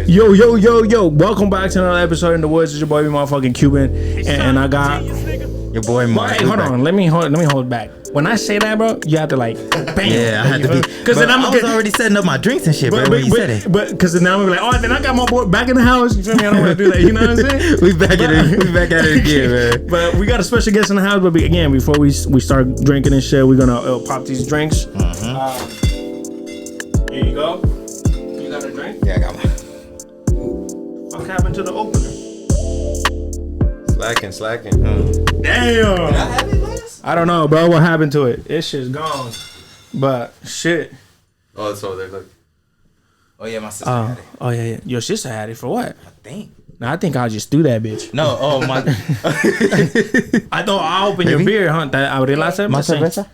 Yo. Welcome back to another episode in the woods. It's your boy, motherfucking Cuban. And I got your boy, Mike. Hold on. Let me hold back. When I say that, bro, you have to like, bam. Yeah, I had to be. Because then I was already setting up my drinks and shit, bro, when you said it. But because then I'm gonna be like, oh, then I got my boy back in the house. You feel me? I don't want to do that. You know what I'm saying? we back at it again, man. But we got a special guest in the house. But again, before we start drinking and shit, we're gonna pop these drinks. Here you go. You got a drink? Yeah, I got one. What happened to the opener? Slacking. Damn. Did I have it last? I don't know, bro. What happened to it? This shit's gone. But shit. Oh, it's over there. Look. Oh yeah, my sister had it. Oh yeah. Your sister had it for what? I think. No, I think I'll just do that, bitch. No. Oh my. I thought I'll open your beer, huh? I would realize that. My cerveza.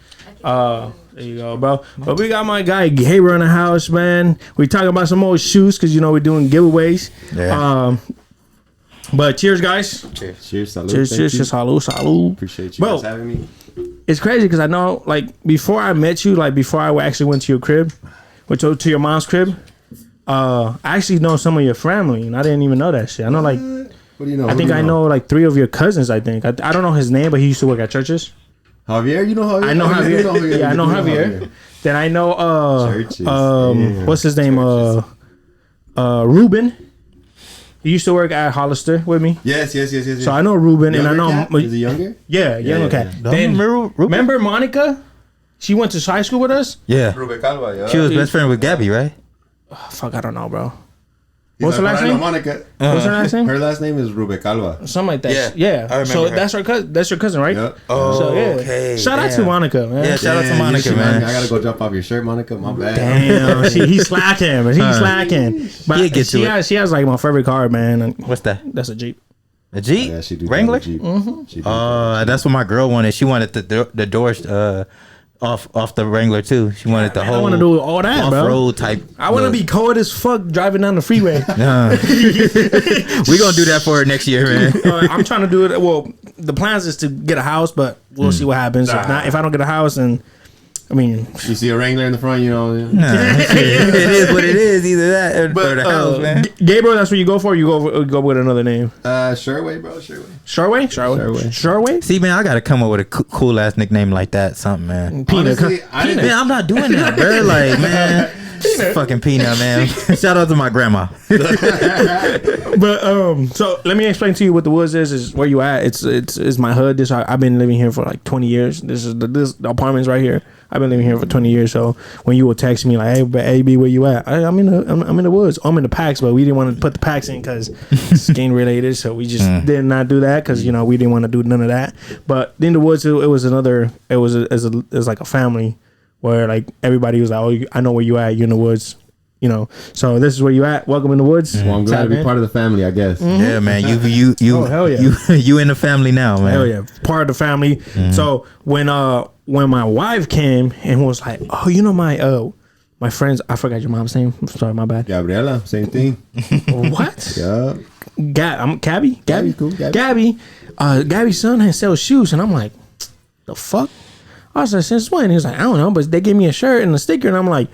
There you go, bro. But we got my guy Gabriel in the house, man. We talking about some more shoes because you know we're doing giveaways. Yeah. But cheers, guys. Cheers, salud. Cheers, salud. Appreciate you guys having me. It's crazy because I know, like, before I met you, like, before I actually went to your crib, to your mom's crib, I actually know some of your family, and I didn't even know that shit. I know, like, what do you know? I think I know, like, 3 of your cousins, I think. I don't know his name, but he used to work at churches. Javier, you know Javier? I know Javier. Yeah, I know Javier. Then I know, what's his name? Ruben. He used to work at Hollister with me. Yes. So I know Ruben, and I know cat? Is he younger? Yeah, younger cat. Yeah. Then Ruben? remember Monica? She went to high school with us. Yeah. Ruben Calva, yeah. She was best friend with Gabby, right? Oh, fuck, I don't know, bro. What's her last name? Monica. What's her last name? Her last name is Ruben Calva. Something like that. Yeah, I remember So her. that's her cousin. That's your cousin, right? Yep. Oh, So, yeah. okay. Shout out to Monica, man. Yeah, shout out to Monica, man. I gotta go jump off your shirt, Monica. My bad. Damn, he's slacking. He's slacking. But He'll get to it. she has like my favorite car, man. And What's that? that's a Jeep. A Jeep? Yeah, she do. Wrangler? Jeep. She do. That's what my girl wanted. She wanted the doors off the Wrangler too. She wanted the Man, whole I want to do all that, bro. off-road type. I want to be cold as fuck driving down the freeway. We gonna do that for her next year, man. I'm trying to do it. Well, the plans is to get a house, but we'll see what happens. If I don't get a house, and I mean, You see a Wrangler in the front, you know. Nah, it is what it is. Either that or the house, man. Gabriel, that's what you go for. You go with another name. Sherwy, bro. Sherwy. See, man, I gotta come up with a cool ass nickname like that. Something, man. Peanut. Honestly, I didn't. Man, I'm not doing that, bro. Like, man. Fucking Peanut, man. Shout out to my grandma. But so let me explain to you what the woods is where you at. It's my hood. I've been living here for like 20 years. This apartment's right here. I've been living here for 20 years. So when you will text me like, hey, B, where you at? I'm in the woods. I'm in the packs, but we didn't want to put the packs in because it's gang related. So we just did not do that because we didn't want to do none of that. But in the woods, it was like a family. Where like everybody was like, oh, I know where you at. You in the woods, So this is where you at. Welcome in the woods. Well, I'm glad to be part of the family, I guess. Yeah, man. You Oh, hell yeah. you in the family now, man. Hell yeah, part of the family. So when my wife came and was like, oh, my friends, I forgot your mom's name. I'm sorry, my bad. Gabriela, same thing. What? Yeah. I'm Gabby. Gabby, cool. Gabby. Gabby's son had sell shoes, and I'm like, the fuck? I was like, since when? He was like, I don't know, but they gave me a shirt and a sticker, and I'm like,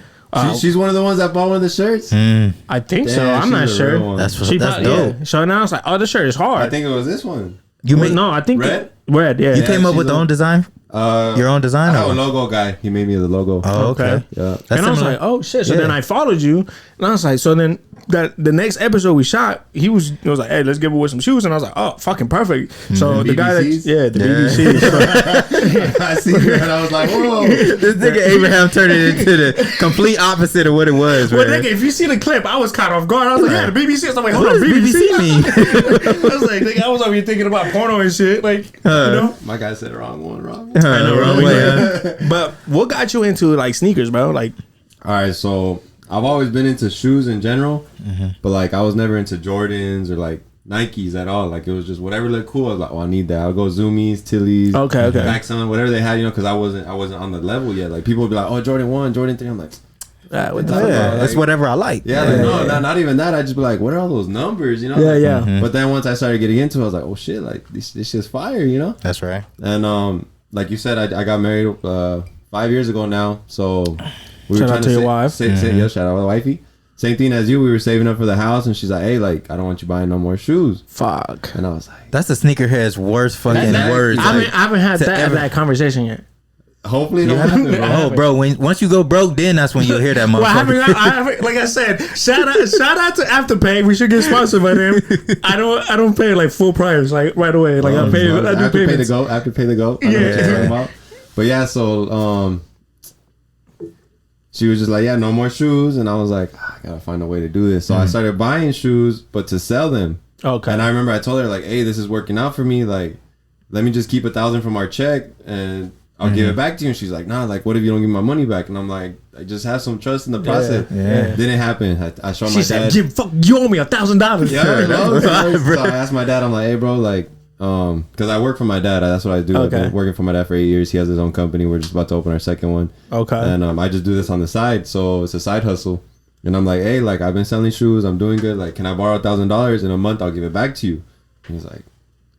She's one of the ones that bought one of the shirts. I think so. Damn, I'm not she's a real sure. one. That's dope. Yeah. So now it's like, oh, the shirt is hard. I think it was this one. No, I think Red? Red. Yeah. You came up with the own design? Your own design? I have a logo guy. He made me the logo. Oh, okay. Yeah. That's and I was similar. like, oh shit. So Yeah. then I followed you, and I was like, so then the next episode we shot, he was like, hey, let's give away some shoes, and I was like, oh, fucking perfect. So the guy BBCs? the BBC. I see it and I was like, whoa. This nigga Abraham turned it into the complete opposite of what it was, Well, man. nigga, if you see the clip, I was caught off guard. I was like, yeah, the BBC. I was like, hold What on, does BBC. BBC mean? I was like, nigga, I was over here thinking about porno and shit, like, My guy said wrong one. I know, wrong right? way, But what got you into like sneakers, bro? Like, All right, so I've always been into shoes in general, but like I was never into Jordans or like Nikes at all. Like it was just whatever looked cool. I was like, oh, I need that. I'll go Zoomies, Tilly's, Okay. Maxon, whatever they had, because I wasn't on the level yet. Like people would be like, oh, Jordan 1, Jordan 3. I'm like, what the Yeah. fuck? That's whatever I like. yeah, like, no, not even that. I just be like, what are all those numbers, Yeah. But then once I started getting into it, I was like, oh shit, like this shit's fire, That's right. And like you said, I got married 5 years ago now, so we Shout were out trying to to your wife. shout out to the wifey. same thing as you. We were saving up for the house, and she's like, "Hey, like, I don't want you buying no more shoes." Fuck. And I was like, That's the sneakerhead's worst fucking words. I haven't had ever. that conversation yet. hopefully it don't happen, bro. Oh, bro, once you go broke, then that's when you'll hear that motherfucker. Well, I haven't, like I said, shout out to Afterpay. We should get sponsored by them. I don't pay like full price like right away. Like I do payments. After pay the go. I know what you're talking about. But yeah, so she was just like, yeah, no more shoes, and I was like, I gotta find a way to do this. So I started buying shoes, but to sell them. Okay. And I remember I told her like, hey, this is working out for me. Like, let me just keep 1,000 from our check, and I'll give it back to you. And she's like, nah, like, what if you don't give my money back? And I'm like, I just have some trust in the process. Yeah. Didn't happen. I showed She my said, dad. Jim, fuck, you owe me $1,000. Yeah, so I asked my dad, I'm like, hey, bro, like, because I work for my dad. That's what I do. Okay. I've been working for my dad for 8 years. He has his own company. We're just about to open our second one. Okay. And I just do this on the side. So it's a side hustle. And I'm like, hey, like, I've been selling shoes. I'm doing good. Like, can I borrow $1,000 in a month? I'll give it back to you. And he's like,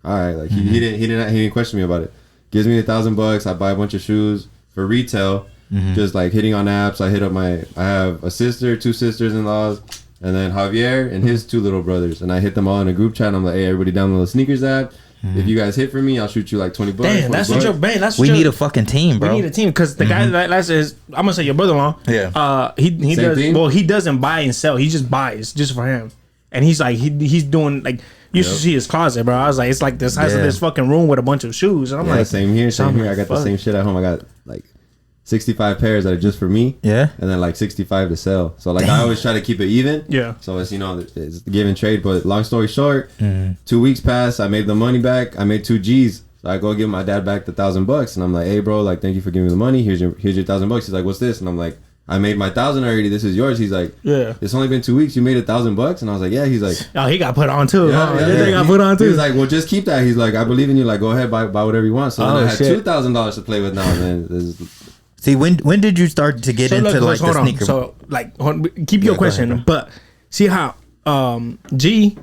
all right. Like, he didn't question me about it. Gives me $1,000. I buy a bunch of shoes for retail. Just like hitting on apps. I have a sister, 2 sisters-in-laws, and then Javier and his 2 little brothers. And I hit them all in a group chat. And I'm like, hey, everybody download the Snkrs app. If you guys hit for me, I'll shoot you like $20. Damn, that's what you're bang. That's what We need a fucking team, bro. We need a team because the guy that's his. I'm gonna say your brother-in-law. Yeah. He Same does. thing? Well, he doesn't buy and sell. He just buys just for him. And he's like he's doing like you should see his closet, bro. I was like, it's like the size of this fucking room with a bunch of shoes. And I'm like, same here. I got the fuck. same shit at home. I got like 65 pairs that are just for me. Yeah. And then like 65 to sell. So like I always try to keep it even. Yeah. So it's it's the give and trade. But long story short, 2 weeks passed. I made the money back. I made 2 G's. So I go give my dad back the $1,000, and I'm like, hey bro, like thank you for giving me the money. Here's your $1,000. He's like, what's this? And I'm like, I made my 1,000 already. This is yours. He's like, yeah. It's only been 2 weeks. You made $1,000, and I was like, yeah. He's like, oh, he got put on too. He got put on too. He's like, well, just keep that. He's like, I believe in you. Like, go ahead, buy whatever you want. So then I had shit. $2,000 to play with now. And then See, when did you start to get into like the sneaker? So like, keep your question, ahead, but see how G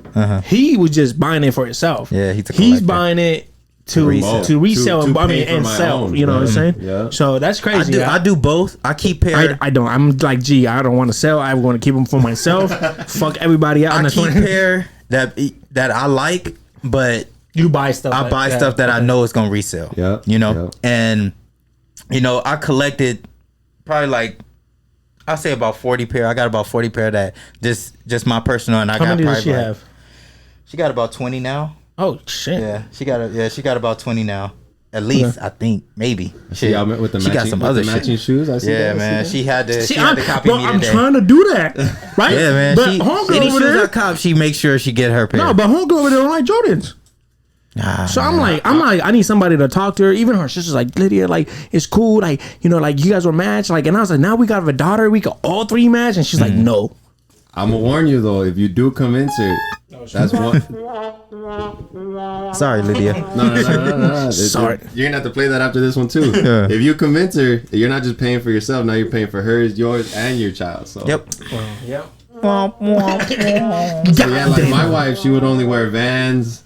he was just buying it for himself. Yeah, he's he's buying it to resell. To I pay mean, for and my sell. own. You know what I'm saying? Yeah. So that's crazy. I do both. I keep pair. I don't. I'm like, G, I don't want to sell. I want to keep them for myself. Fuck everybody out. I keep pair that I like, but you buy stuff. I buy stuff that I know is gonna resell. Yeah. You know, Yeah. and I collected probably like I'll say about 40 pair. I got about 40 pair that just my personal, and I How got many does probably she like, have? She got about 20 now. Oh shit. Yeah, she got about 20 now. At least I think maybe. See, y'all met with the she got some other matching shit. shoes. I see Yeah, that, man. She had to. See, She had to copy me I'm today. trying to do that, right? Yeah, man. But She, homegirl any over shoes there. I cop, she makes sure she get her pair. No, but homegirl over there don't like Jordans. So I'm like, I need somebody to talk to her. Even her sister's like, Lydia, like, it's cool. Like, like you guys will match. Like, and I was like, now we got a daughter. We could all 3 match. And she's like, no. I'm gonna warn you though. If you do come into it, that's one. Sorry, Lydia. No. Sorry. You're gonna have to play that after this one too. Yeah. If you convince her, you're not just paying for yourself. Now you're paying for hers, yours, and your child. So Yep. Yep. So yeah, like my wife, she would only wear Vans.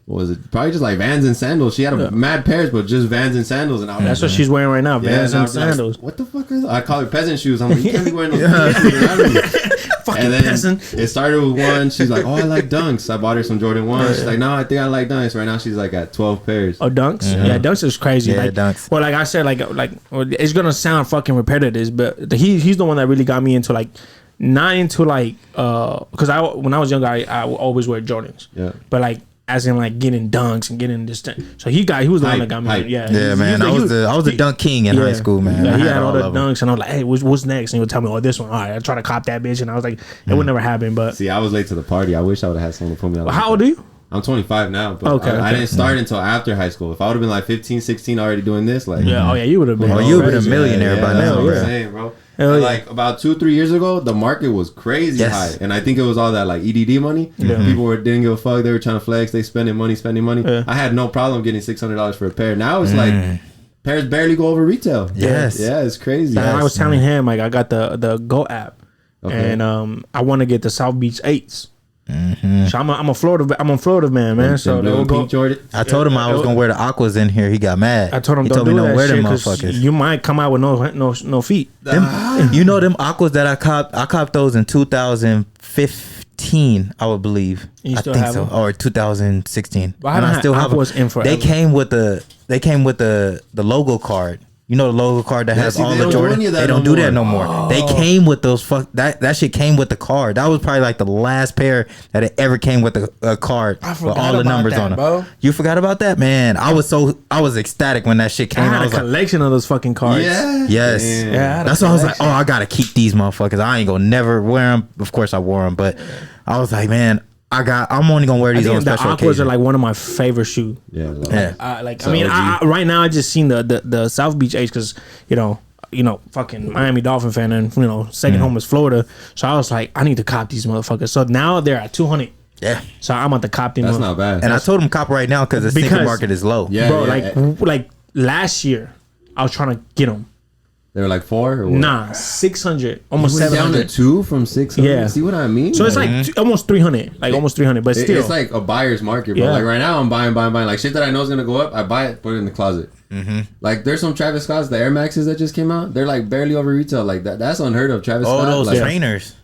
What was it? Probably just like Vans and sandals. She had mad pairs, but just Vans and sandals. And I was That's what she's wearing right now. Vans and sandals. Like, what the fuck are those? I call her peasant shoes. I'm like, you can't be wearing those peasant shoes around me. Fucking And then peasant. it started with one. She's like, oh, I like Dunks. I bought her some Jordan 1s. She's like, no, I think I like Dunks. Right now she's like at 12 pairs. Oh, Dunks? Yeah, Dunks is crazy. Yeah, like, Dunks. Well, like I said, like it's gonna sound fucking repetitive, but he's the one that really got me into like not into like because when I was younger I would always wear Jordans. Yeah. But like as in like getting Dunks and getting this thing. So he was the one that got me. Hype. Yeah. Yeah, man. I was the dunk king in high school, man. Yeah, I he had all the of them. Dunks, and I was like, "Hey, what's next?" And he would tell me, "Oh, this one." All right, I try to cop that bitch, and I was like, "It would never happen." But See, I was late to the party. I wish I would have had someone to put me on. how old are you? I'm 25 now, but Okay, I okay. didn't start until after high school. If I would have been like 15, 16 already doing this, like Yeah. Oh yeah, you would have been. Oh, you would've been a crazy. millionaire by that's now, what bro. I'm saying, bro. Hell And yeah. like about 2-3 years ago, the market was crazy Yes. high, and I think it was all that like EDD money. People didn't give a fuck. They were trying to flex. They spending money. Yeah. I had no problem getting $600 for a pair. Now it's like pairs barely go over retail. Yes. Yeah, it's crazy. And I was telling him like I got the Go app, Okay. and I want to get the South Beach 8s. So I'm a Florida man, man. So blue they'll and go. pink Jordan. I told him I was gonna wear the aquas in here. He got mad. I told him he don't told do me that don't wear shit them 'cause motherfuckers. you might come out with no feet. You know them aquas that I copped those in 2015, I would believe. You I still think have so, them? or 2016. But I haven't had aquas in forever. They came with the logo card. You know the logo card that has see, all they the don't do Jordan. any of that They don't no do that more. no more. They came with those that shit came with the card. That was probably like the last pair that it ever came with a card with forgot all the about numbers that, on it. bro. You forgot about that, man? I was ecstatic when that shit I came. had was a collection of those fucking cards. Yeah. Yes. Damn. Yeah, I had a That's why I was like, collection. oh, I gotta keep these motherfuckers. I ain't gonna never wear them. Of course, I wore them, but I was like, man, I'm only gonna wear I these on think the special aquas occasions. are like one of my favorite shoes. Yeah. Yeah. So I mean, OG. right now I just seen the South Beach H because you know, fucking Miami Dolphin fan, and second home is Florida. So I was like, I need to cop these motherfuckers. So now they're at 200. Yeah. So I'm about to cop them. That's not bad. And I told him cop right now because the sneaker Because- market is low. Yeah, bro. yeah. Like last year, I was trying to get them. They were like 4 or what? Nah, 600, almost Went down to 700. 2 from 600. Yeah. See what I mean? So it's like almost 300, almost 300, but still. It's like a buyer's market, bro. Yeah. Like right now, I'm buying. Like shit that I know is gonna go up, I buy it, put it in the closet. Like there's some Travis Scotts, the Air Maxes that just came out. They're like barely over retail. Like that's unheard of. Travis Oh, Scott. those like, trainers.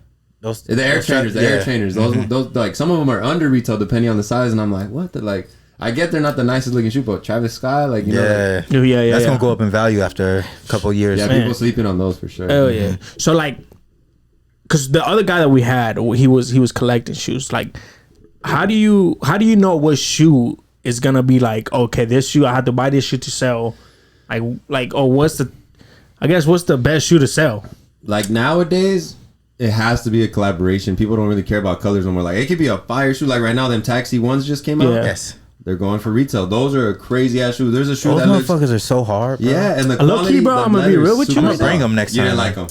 Those the Air Trainers. The Air Trainers. Those like some of them are under retail depending on the size. And I'm like, what the like? I get they're not the nicest looking shoe, but Travis Scott, like you know, like, yeah. That's gonna go up in value after a couple of years. yeah, Man. people sleeping on those for sure. Oh yeah. So like, cause the other guy that we had, he was collecting shoes. Like, how do you know what shoe is gonna be like? Okay, this shoe I have to buy this shoe to sell. What's the best shoe to sell? Like nowadays, it has to be a collaboration. People don't really care about colors no more. Like it could be a fire shoe. Like right now, them Taxi ones just came out. Yeah. Yes. They're going for retail. Those are a crazy ass shoe. There's a shoe Those that looks. motherfuckers are so hard, bro. Yeah, and the Low quality, key, bro, the I'm gonna be leather is real with you. super I'ma bring soft. them next You didn't time. like them.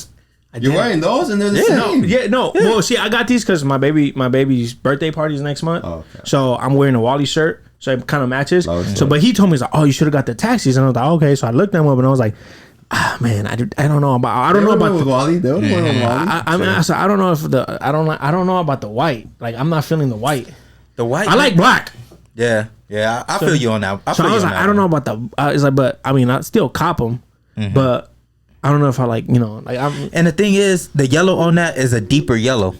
You're wearing those, and they're the same. No. Well, see, I got these because my baby's birthday party is next month. Oh, okay. So I'm wearing a Wally shirt, so it kind of matches. Oh, okay. So, but he told me, he's like, "Oh, you should have got the Taxis," and I was like, "Okay." So I looked them up, and I was like, "Ah, man, I don't know about. I don't know about with Wally. They would have worn with Wally. I said, I don't know if I don't know about the white. Like I'm not feeling the white. The white. I like black. Yeah. I feel you on that. So I was like, I don't know about the. It's like, but I mean, I still cop them, but I don't know if I like, like I'm. And the thing is, the yellow on that is a deeper yellow.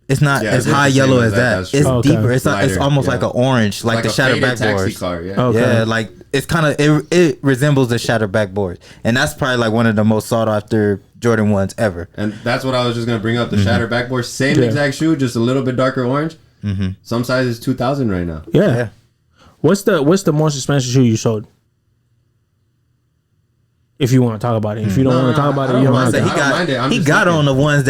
It's not Yeah, as it's high the same yellow as as that. that. That's It's true. Okay. deeper. It's Lighter, almost yeah. like an orange, like the a shattered faded taxi backboard. car. Yeah. Okay. Yeah, like it's kind of it resembles the shattered backboard, and that's probably like one of the most sought after Jordan ones ever. And that's what I was just gonna bring up. The shattered backboard, same Yeah. exact shoe, just a little bit darker orange. Some sizes 2,000 right now. Yeah. Yeah. What's the most expensive shoe you sold? If you want to talk about it, if you don't want to talk about it, you don't mind have that. to. I don't mind it. I'm He just got thinking. on the ones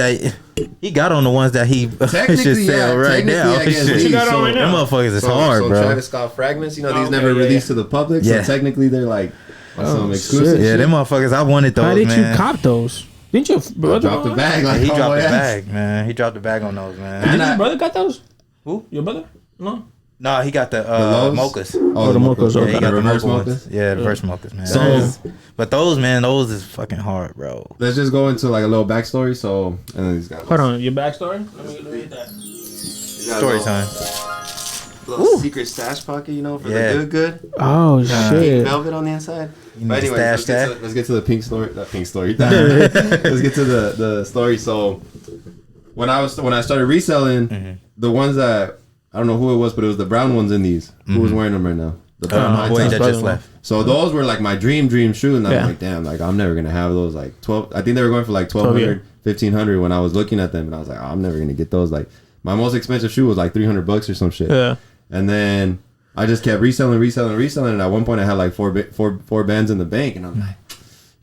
that he should Technically, sell yeah. right now. I guess Shit. these, you got on so- right now? Them motherfuckers is So, hard, so bro. Travis Scott fragments, these Okay, never yeah, released yeah. to the public. Yeah. So technically, they're like some Oh, exclusive. shit. Yeah, shit. them motherfuckers. I wanted those, How did man. you cop those? Didn't your brother Drop the bag. Like He oh, dropped the yeah. bag, man. He dropped the bag on those, man. And Did I- your brother got those? Who? Your brother? No. No, he got the lows? mochas. Oh, the mochas, Yeah, okay. he got the reverse mocha mochas. ones. Yeah, the reverse mochas, man. So- But those, man, those is fucking hard, bro. Let's just go into like a little backstory. So, and then these guys. Hold on, your backstory. Let me read that. Story time. Little secret stash pocket, you know, for Yeah. the good. Oh Pink shit! velvet on the inside. You But need to anyway, stash let's get to the pink story. That pink story. Let's get to the story. So when I started reselling, the ones that I don't know who it was, but it was the brown ones in these. Who was wearing them right now? The brown high boy tops. that just left. So those were like my dream shoe, and I'm Yeah. like, damn, like I'm never gonna have those. Like 12, I think they were going for like 1,200, 1,500 when I was looking at them, and I was like, oh, I'm never gonna get those. Like my most expensive shoe was like $300 or some shit. Yeah. And then I just kept reselling, and at one point I had like four bands in the bank, and I'm like,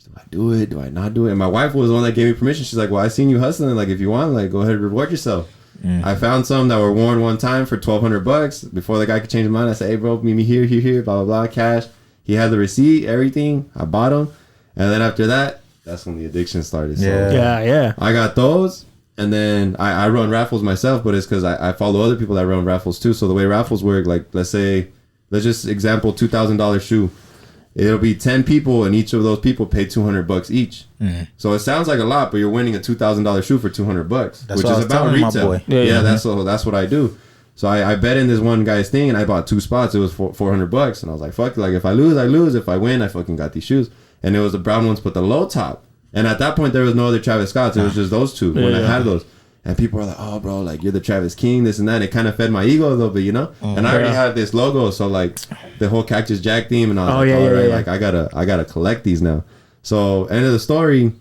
do I do it? Do I not do it? And my wife was the one that gave me permission. She's like, well, I seen you hustling. Like, if you want, like, go ahead and reward yourself. I found some that were worn one time for $1,200. Before the guy could change his mind, I said, hey, bro, meet me here, blah, blah, blah, cash. He had the receipt, everything. I bought them. And then after that, that's when the addiction started. So Yeah. I got those. And then I run raffles myself, but it's because I follow other people that run raffles too. So the way raffles work, like, let's just example, $2,000 shoe. It'll be 10 people, and each of those people pay $200 each. So it sounds like a lot, but you're winning a $2,000 shoe for $200, which what I is was about telling my retail. boy. Yeah. That's what I do. So I bet in this one guy's thing, and I bought 2 spots. It was $400, and I was like, fuck, like if I lose, I lose. If I win, I fucking got these shoes. And it was the brown ones, but the low top. And at that point, there was no other Travis Scotts. It was just those two when I had those. And people were like, oh, bro, like you're the Travis King, this and that. It kind of fed my ego a little bit, you know. And I already had this logo, so like the whole Cactus Jack theme, and I was like, all right, like I gotta collect these now. So end of the story.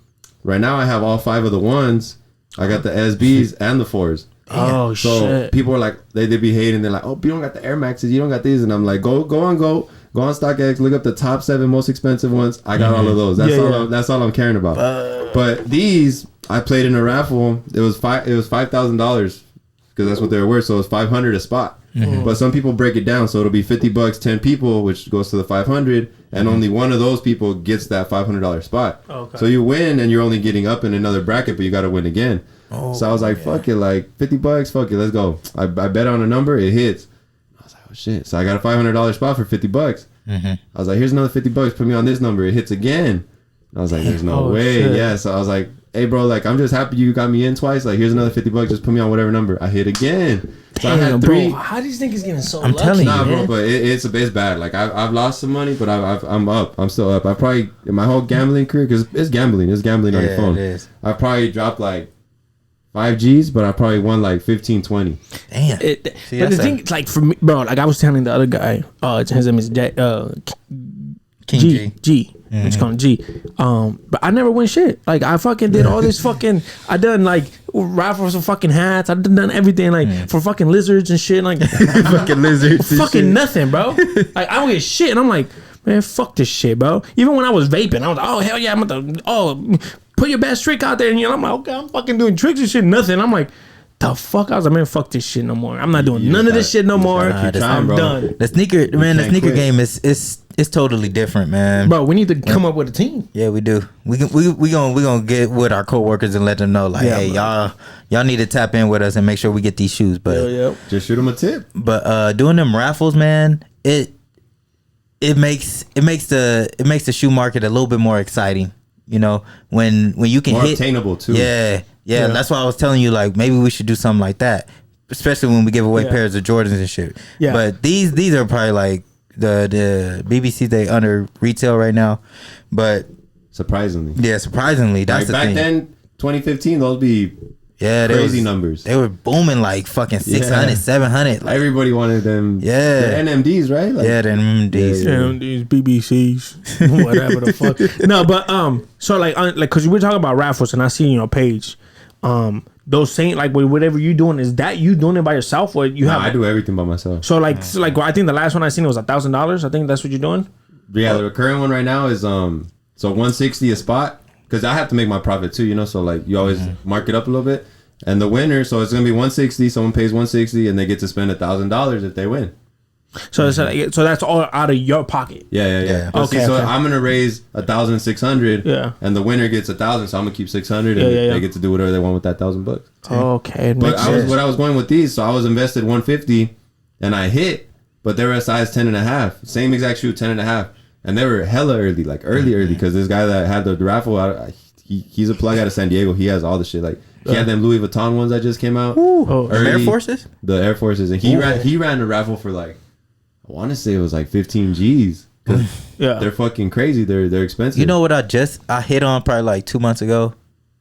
Right now, I have all 5 of the ones. I got the SBs and the 4s. Oh so shit! People are like, they be hating. They're like, oh, you don't got the Air Maxes, you don't got these, and I'm like, go on StockX, look up the top 7 most expensive ones. I got all of those. That's all I'm caring about. But these, I played in a raffle. It was $5,000 because that's what they were worth. So it was $500 a spot. But some people break it down, so it'll be $50, 10 people, which goes to the $500, and only one of those people gets that $500 spot. Okay. So you win, and you're only getting up in another bracket, but you got to win again. So I was like, fuck it, like $50, fuck it, let's go. I bet on a number, it hits. I was like, oh shit. So I got a $500 spot for $50. I was like, here's another $50, put me on this number, it hits again. I was like, there's no way. Shit. Yeah, so I was like, hey bro, like I'm just happy you got me in twice. Like here's another $50, just put me on whatever number. I hit again. So I had 3. Bro, how do you think he's getting so I'm lucky? telling you, nah, man. bro, but it's bad. Like I've lost some money, but I'm up. I'm still up. I probably in my whole gambling career, because it's gambling on your phone. It is. I probably dropped like 5 G's, but I probably won like 15, 20. Damn. But the thing, like for me, bro, like I was telling the other guy, his name is King G. I'm just calling G. But I never win shit. Like I fucking did all this fucking. I done like raffles for fucking hats. I done everything like for fucking lizards and shit. Like fucking lizards. Fucking nothing, bro. Like I don't get shit, and I'm like, man, fuck this shit, bro. Even when I was vaping, I was like, oh hell yeah, I'm gonna put your best trick out there, and I'm like, okay, I'm fucking doing tricks and shit. Nothing. I'm like, the fuck? I was like, man, fuck this shit no more. I'm not doing none of this shit no more. I'm done. The sneaker game is totally different, man. Bro, we need to come up with a team. Yeah, we do. We gonna get with our coworkers and let them know, like, hey, y'all need to tap in with us and make sure we get these shoes. But just shoot them a tip. But doing them raffles, man, it makes the shoe market a little bit more exciting. You know, when you can more hit obtainable too. Yeah. That's why I was telling you, like, maybe we should do something like that, especially when we give away pairs of Jordans and shit. Yeah. But these are probably like the BBC, they under retail right now, but surprisingly, that's like the thing. Back then, 2015, those be crazy numbers. They were booming like fucking 600, 700. Like, everybody wanted them. Yeah, the NMDs, right? Like, the NMDs, NMDs, BBCs, whatever the fuck. No, but so like because we were talking about raffles, and I see your page. Those same, like, whatever you doing, is that you doing it by yourself, or you have? I do everything by myself. So like I think the last one I seen it was $1,000. I think that's what you're doing. Yeah, the current one right now is so 160 a spot, because I have to make my profit too, you know. So like you always mark it up a little bit, and the winner, so it's gonna be 160. Someone pays 160, and they get to spend $1,000 if they win. So it's like, so that's all out of your pocket. Yeah. Okay, so I'm gonna raise 1,600. Yeah. And the winner gets 1,000, so I'm gonna keep 600, and they get to do whatever they want with that $1,000. Okay. But I was going with these, so I was invested 150, and I hit, but they were a size 10.5, same exact shoe, 10.5, and they were hella early, like early, because this guy that had the raffle, he's a plug out of San Diego. He has all the shit, like. He had them Louis Vuitton ones that just came out. Air Forces? The Air Forces, and he ran a raffle for like, I want to say it was like 15 G's. They're fucking crazy. They're expensive. You know what I hit on probably like 2 months ago?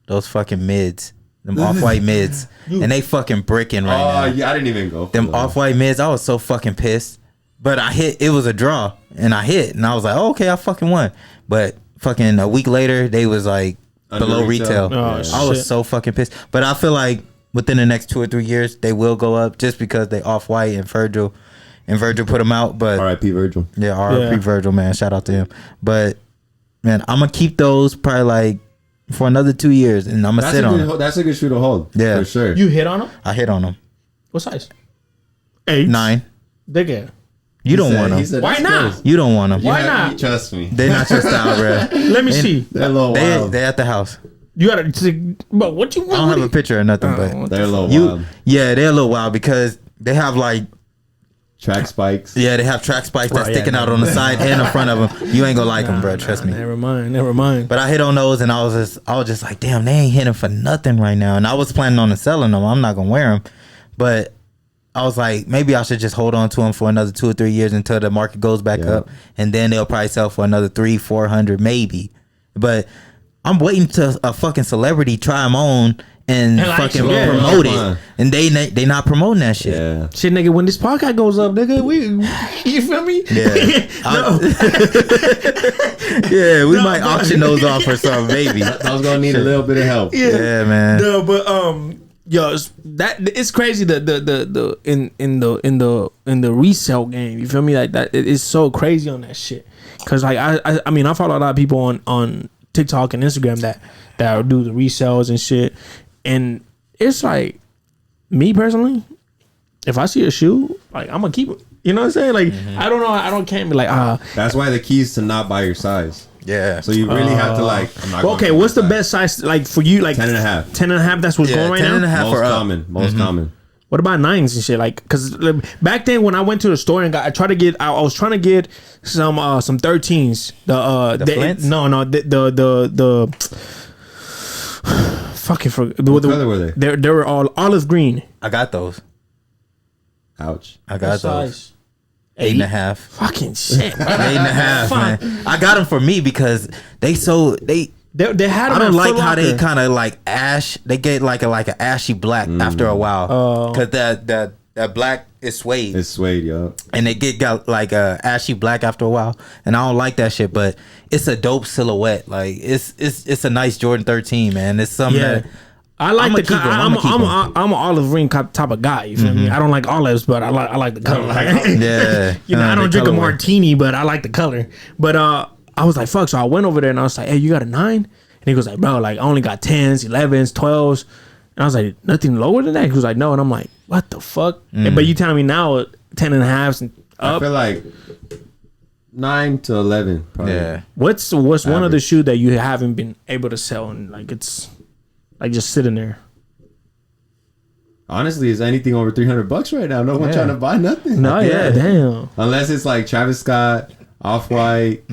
Those fucking mids. Them off-white mids. And they fucking bricking right now. Oh, yeah, I didn't even go for them off-white mids. I was so fucking pissed. But I hit. It was a draw. And I hit. And I was like, oh, okay, I fucking won. But fucking a week later, they was like below retail. I was so fucking pissed. But I feel like within the next 2 or 3 years, they will go up just because they off-white and Virgil. And Virgil put him out, but R.I.P. Virgil. Yeah, R.I.P. Virgil, man. Shout out to him. But man, I'm gonna keep those probably like for another 2 years, and I'm gonna sit on them. That's a good shoe to hold. Yeah, for sure. You hit on them? I hit on them. What size? 8, 9. Bigger. You don't want them. Why not? You don't want them. Why not? Trust me. They're not your style, bro. Let me see. They're a little wild. They at the house. You gotta, but what you want? I don't have a picture or nothing, but they're a little wild. Yeah, they're a little wild because they have like. Track spikes. Yeah, they have track spikes that's sticking out on the side and the front of them. You ain't gonna like them, bro. Trust me. Never mind. But I hit on those, and I was just like, damn, they ain't hitting for nothing right now. And I was planning on selling them. I'm not gonna wear them, but I was like, maybe I should just hold on to them for another 2 or 3 years until the market goes back up, and then they'll probably sell for another 300-400 maybe. But I'm waiting to a fucking celebrity try them on and fucking promote it, and they not promoting that shit. Yeah. Shit, nigga, when this podcast goes up, nigga, you feel me? Yeah, we might auction those off or something, maybe. I was gonna need a little bit of help. Yeah, man. No, but yo, it's crazy the in the resale game. You feel me? Like that, it's so crazy on that shit. Cause like I mean I follow a lot of people on TikTok and Instagram that do the resales and shit, and it's like me personally, if I see a shoe, like I'm gonna keep it. You know what I'm saying? Like I don't know, I can't be like That's why the key is to not buy your size. Yeah. So you really have to like. I'm not okay, what's the best size like for you? Like 10.5. 10.5. That's what's going right 10 and a now. half Most or up. common. Most common. What about 9s and shit? Like, cause back then when I went to the store and I was trying to get some 13s. The Flints? No, the fucking for What color were they? They were all olive green. I got those. Ouch. I got those. Size? 8.5. Fucking shit. 8.5, man. I got them for me because they had. I don't like how they kind of like ash. They get like a ashy black after a while. Cause that black is suede. It's suede, yo. And they got like a ashy black after a while. And I don't like that shit. But it's a dope silhouette. Like it's a nice Jordan 13, man. It's something that I like the keep color. I'm an olive green type of guy. You feel me? I don't like olives, but I like the color. yeah. You know, I don't drink a martini, but I like the color. But I was like, fuck. So I went over there and I was like, hey, you got a 9? And he goes like, bro, like I only got 10s, 11s, 12s. And I was like, nothing lower than that? He was like, no. And I'm like, what the fuck? But you telling me now 10.5s and up? I feel like 9 to 11. Probably. Yeah. What's one of the shoe that you haven't been able to sell and like it's like just sitting there? Honestly, is anything over $300 right now? No one trying to buy nothing. No, yeah, damn. Unless it's like Travis Scott, Off-White.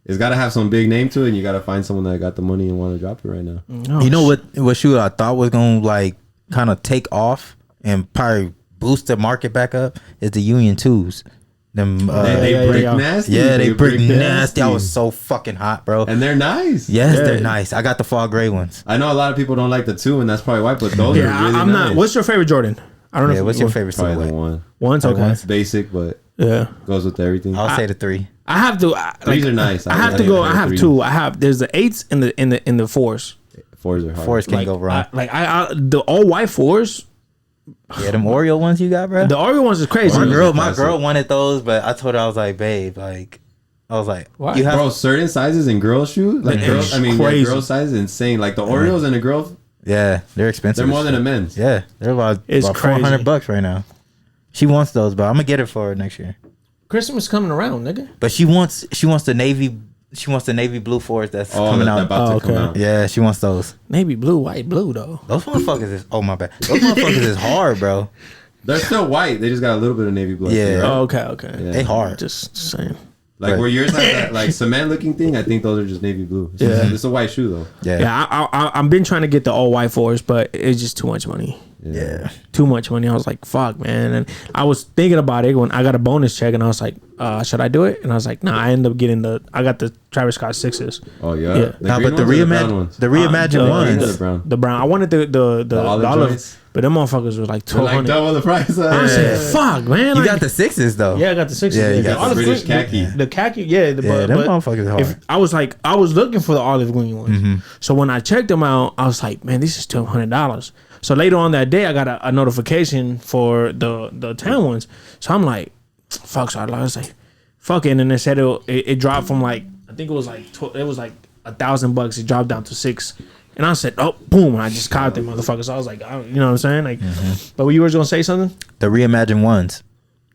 It's got to have some big name to it, and you got to find someone that got the money and want to drop it right now. Oh, you know what shoe I thought was gonna like kind of take off and probably boost the market back up is the Union 2s. Them they break nasty. Yeah, they break nasty. I was so fucking hot, bro. And they're nice. Yes, they're nice. I got the fall gray ones. I know a lot of people don't like the 2, and that's probably why. But those are really I'm nice. not. What's your favorite Jordan? I don't know. What's your favorite Probably silhouette? the 1. One's okay. It's basic, but goes with everything. I'll say the 3. I have to. These are nice. I have to go. I have 2. I have. There's the 8s and the 4s. 4s are hard. 4s can't go wrong. The all white 4s. Yeah, them Oreo ones you got, bro. The Oreo ones is crazy. My girl wanted those, but I told her, I was like, babe, like, I was like, what? You have Bro, certain sizes in girl shoe, like girl size is insane. Like the Oreos and the girl, yeah, they're expensive. they're more than a men's. Yeah, they're about $400 right now. She wants those, but I'm gonna get it for her next year. Christmas coming around, nigga. But she wants the navy blue forest that's coming out. About to come out. Yeah, she wants those. Navy blue, white blue though. Those motherfuckers is my bad. Those motherfuckers is hard, bro. They're still white. They just got a little bit of navy blue. Yeah. Oh, okay. Yeah. They hard. Just saying. Like where yours has that like cement looking thing, I think those are just navy blue. It's a white shoe though. Yeah. I've been trying to get the all white 4s, but it's just too much money. Yeah. Too much money. I was like, fuck, man. And I was thinking about it when I got a bonus check, and I was like, should I do it? And I was like, nah. I ended up getting I got the Travis Scott 6s. Oh yeah. Nah, but the reimagined ones. The brown. I wanted the olive, but them motherfuckers was like $1,200. Like double the price. I said, fuck, man. You got the 6s though. Yeah, I got the 6s. Yeah, you got the British khaki. The khaki, yeah. Them motherfuckers hard. I was looking for the olive green ones. So when I checked them out, I was like, man, this is $1,200. So later on that day, I got a notification for the tan ones. So I'm like, fuck. So I was like, fuck it. And then they said it dropped from like, I think it was like $1,000. It dropped down to 6. And I said, oh, boom. And I just caught them motherfuckers. So I was like, you know what I'm saying? Like, but you were going to say something? The reimagined ones.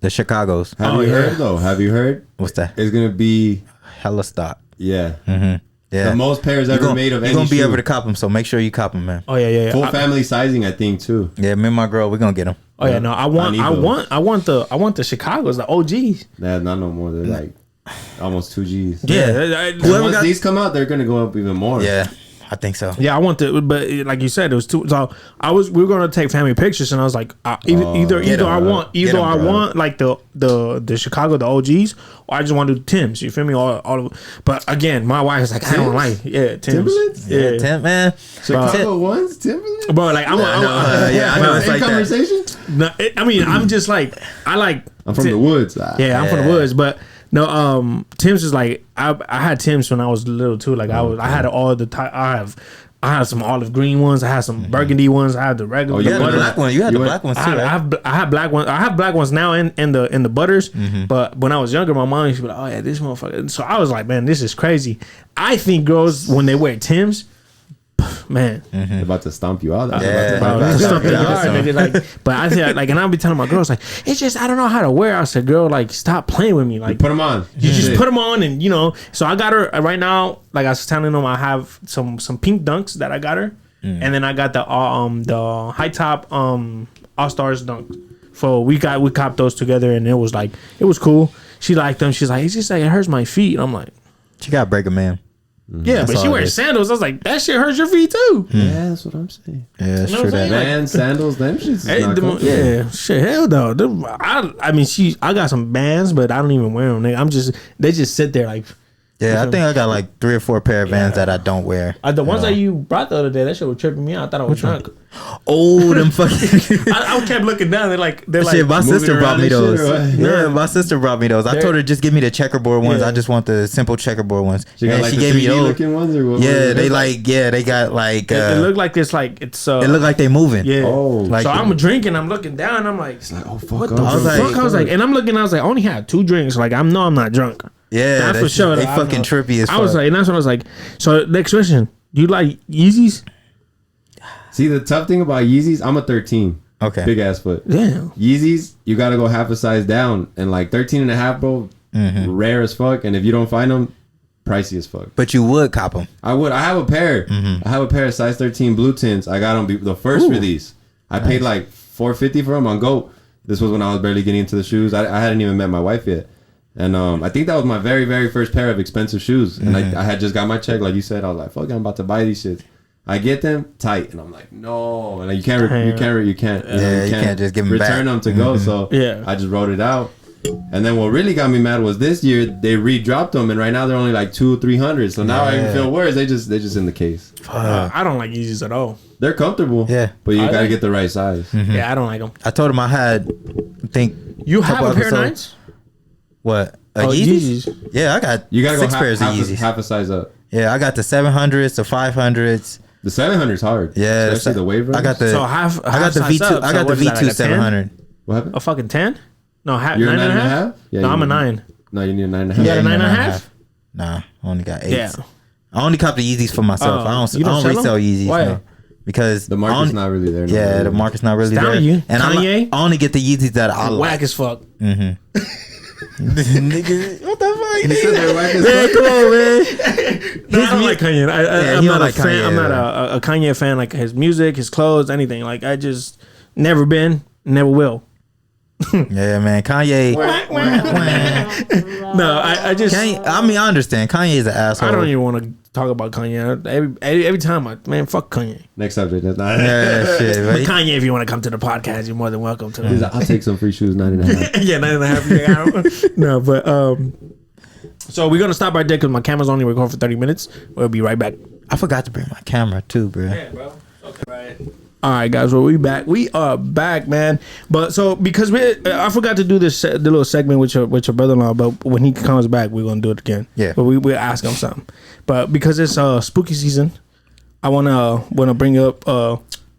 The Chicagos. Have you heard though? Have you heard? What's that? It's going to be hella stock. Yeah. Yeah. The most pairs ever made of any shoe. You're going to be able to cop them, so make sure you cop them, man. Oh, yeah. Full family sizing, I think, too. Yeah, me and my girl, we're going to get them. Oh, yeah, no. I want the Chicagos, the OGs. Nah, not no more. They're like almost 2 G's. Yeah. Once these come out, they're going to go up even more. Yeah. I think so. Yeah, I want to, but like you said, it was too. So we were gonna take family pictures, and I was like, either I want like the Chicago, the OGs, or I just want to do Tim's. You feel me? All of. But again, my wife is like, I don't like Tim's. Timberlands? Yeah, Tim, man. Chicago ones, Timberlands. Bro, like I know it's like conversation. No, I mean, I'm just like I'm from the woods. Yeah, I'm from the woods, but. No, Tim's is like I had Tim's when I was little too. Like I had all the I had some olive green ones. I had some burgundy ones. I had the regular. Oh, you had the black one. You had the black ones too. I have black ones. I have black ones now in the butters. But when I was younger, my mom used to be like, "Oh yeah, this motherfucker." So I was like, "Man, this is crazy." I think girls when they wear Tim's, man, they're about to stomp you out. But I think like, and I'll be telling my girls like, it's just I don't know how to wear. I said, girl, like stop playing with me. Like put them on. You just put them on, and So I got her right now. Like I was telling them, I have some pink dunks that I got her, and then I got the high top All Stars dunks. So we copped those together, and it was cool. She liked them. She's like, it's just like it hurts my feet. And I'm like, she got to break a man. Yeah, that's but she wears sandals. I was like, that shit hurts your feet too. Yeah, that's what I'm saying. Yeah, that's true. That man, sandals, them shits. Shit, hell no. I mean, I got some bands, but I don't even wear them. They just sit there like. Yeah, I think I got like 3 or 4 pair of Vans that I don't wear. The ones that you brought the other day, that shit was tripping me out. I thought I was drunk. Oh, them fucking. I kept looking down. They're like. Shit, my sister brought me those. Yeah, my sister brought me those. I told her just give me the checkerboard ones. I just want the simple checkerboard ones. She gave me those. Ones or what? Yeah, they got like. It looked like this, like it's. It looked like they moving. Yeah. Oh. Like so I'm drinking. I'm looking down. I'm like, oh fuck. What the fuck? I was like, and I'm looking. I was like, I only had 2 drinks. Like I'm not drunk. Yeah, for sure. They fucking trippy as fuck. I was like, and that's when I was like, so next question. Do you like Yeezys? See, the tough thing about Yeezys, I'm a 13. Okay. Big ass foot. Damn. Yeezys, you got to go half a size down. And like 13 and a half, bro, rare as fuck. And if you don't find them, pricey as fuck. But you would cop them. I would. I have a pair. I have a pair of size 13 blue tints. I got them the first release. I paid like $450 for them on GOAT. This was when I was barely getting into the shoes. I hadn't even met my wife yet. And I think that was my very, very first pair of expensive shoes. And I had just got my check, like you said. I was like, fuck, I'm about to buy these shits. I get them tight, and I'm like, no. And like, you can't just give them return back. them to go. So I just wrote it out. And then what really got me mad was this year they re-dropped them, and right now they're only like $200-300. So now I even feel worse. They just in the case. I don't like Yeezys at all. They're comfortable. Yeah, but you gotta get the right size. Yeah, I don't like them. I told him I had. I think you have a pair of 9s. What? Yeezys? Yeah, I got. You gotta 6 go pairs of Yeezys. Half a size up. Yeah, I got the 700s, the 500s. The 700's hard. Yeah, especially the wave runners. I got the. So half I got the V2. Up. I got the V2 700. What happened? A fucking 10? No, You're 9.5. Yeah, no, I'm a 9. No, you need a 9.5. You got a 9.5? Nah, I only got 8. Yeah. I only cop the Yeezys for myself. I don't resell Yeezys. Why? No. Because the market's not really there. Yeah, the market's not really there. You. And I only get the Yeezys that I like. Whack as fuck. Nigga, what the fuck? He said they're whack as fuck. Come on, man. No, I don't like Kanye. I'm not a fan. Kanye, I'm not a Kanye fan. Like his music, his clothes, anything. Like I just never been, never will. Yeah, man. Kanye. No, I just. Kanye, I mean, I understand. Kanye is an asshole. I don't even want to talk about Kanye. Every time, fuck Kanye. Next subject. That's not. Yeah, shit. But Kanye, if you want to come to the podcast, you're more than welcome to. Like, I'll take some free shoes, 9.5. Yeah, 9.5. No, but so we're gonna stop right there because my camera's only recording for 30 minutes. We'll be right back. I forgot to bring my camera too, bro. Yeah, bro. Okay, right. All right, guys. Well, we back. We are back, man. But so because I forgot to do the little segment with your brother-in-law, but when he comes back, we're gonna do it again. Yeah. But we'll ask him something. But because it's spooky season, I wanna bring up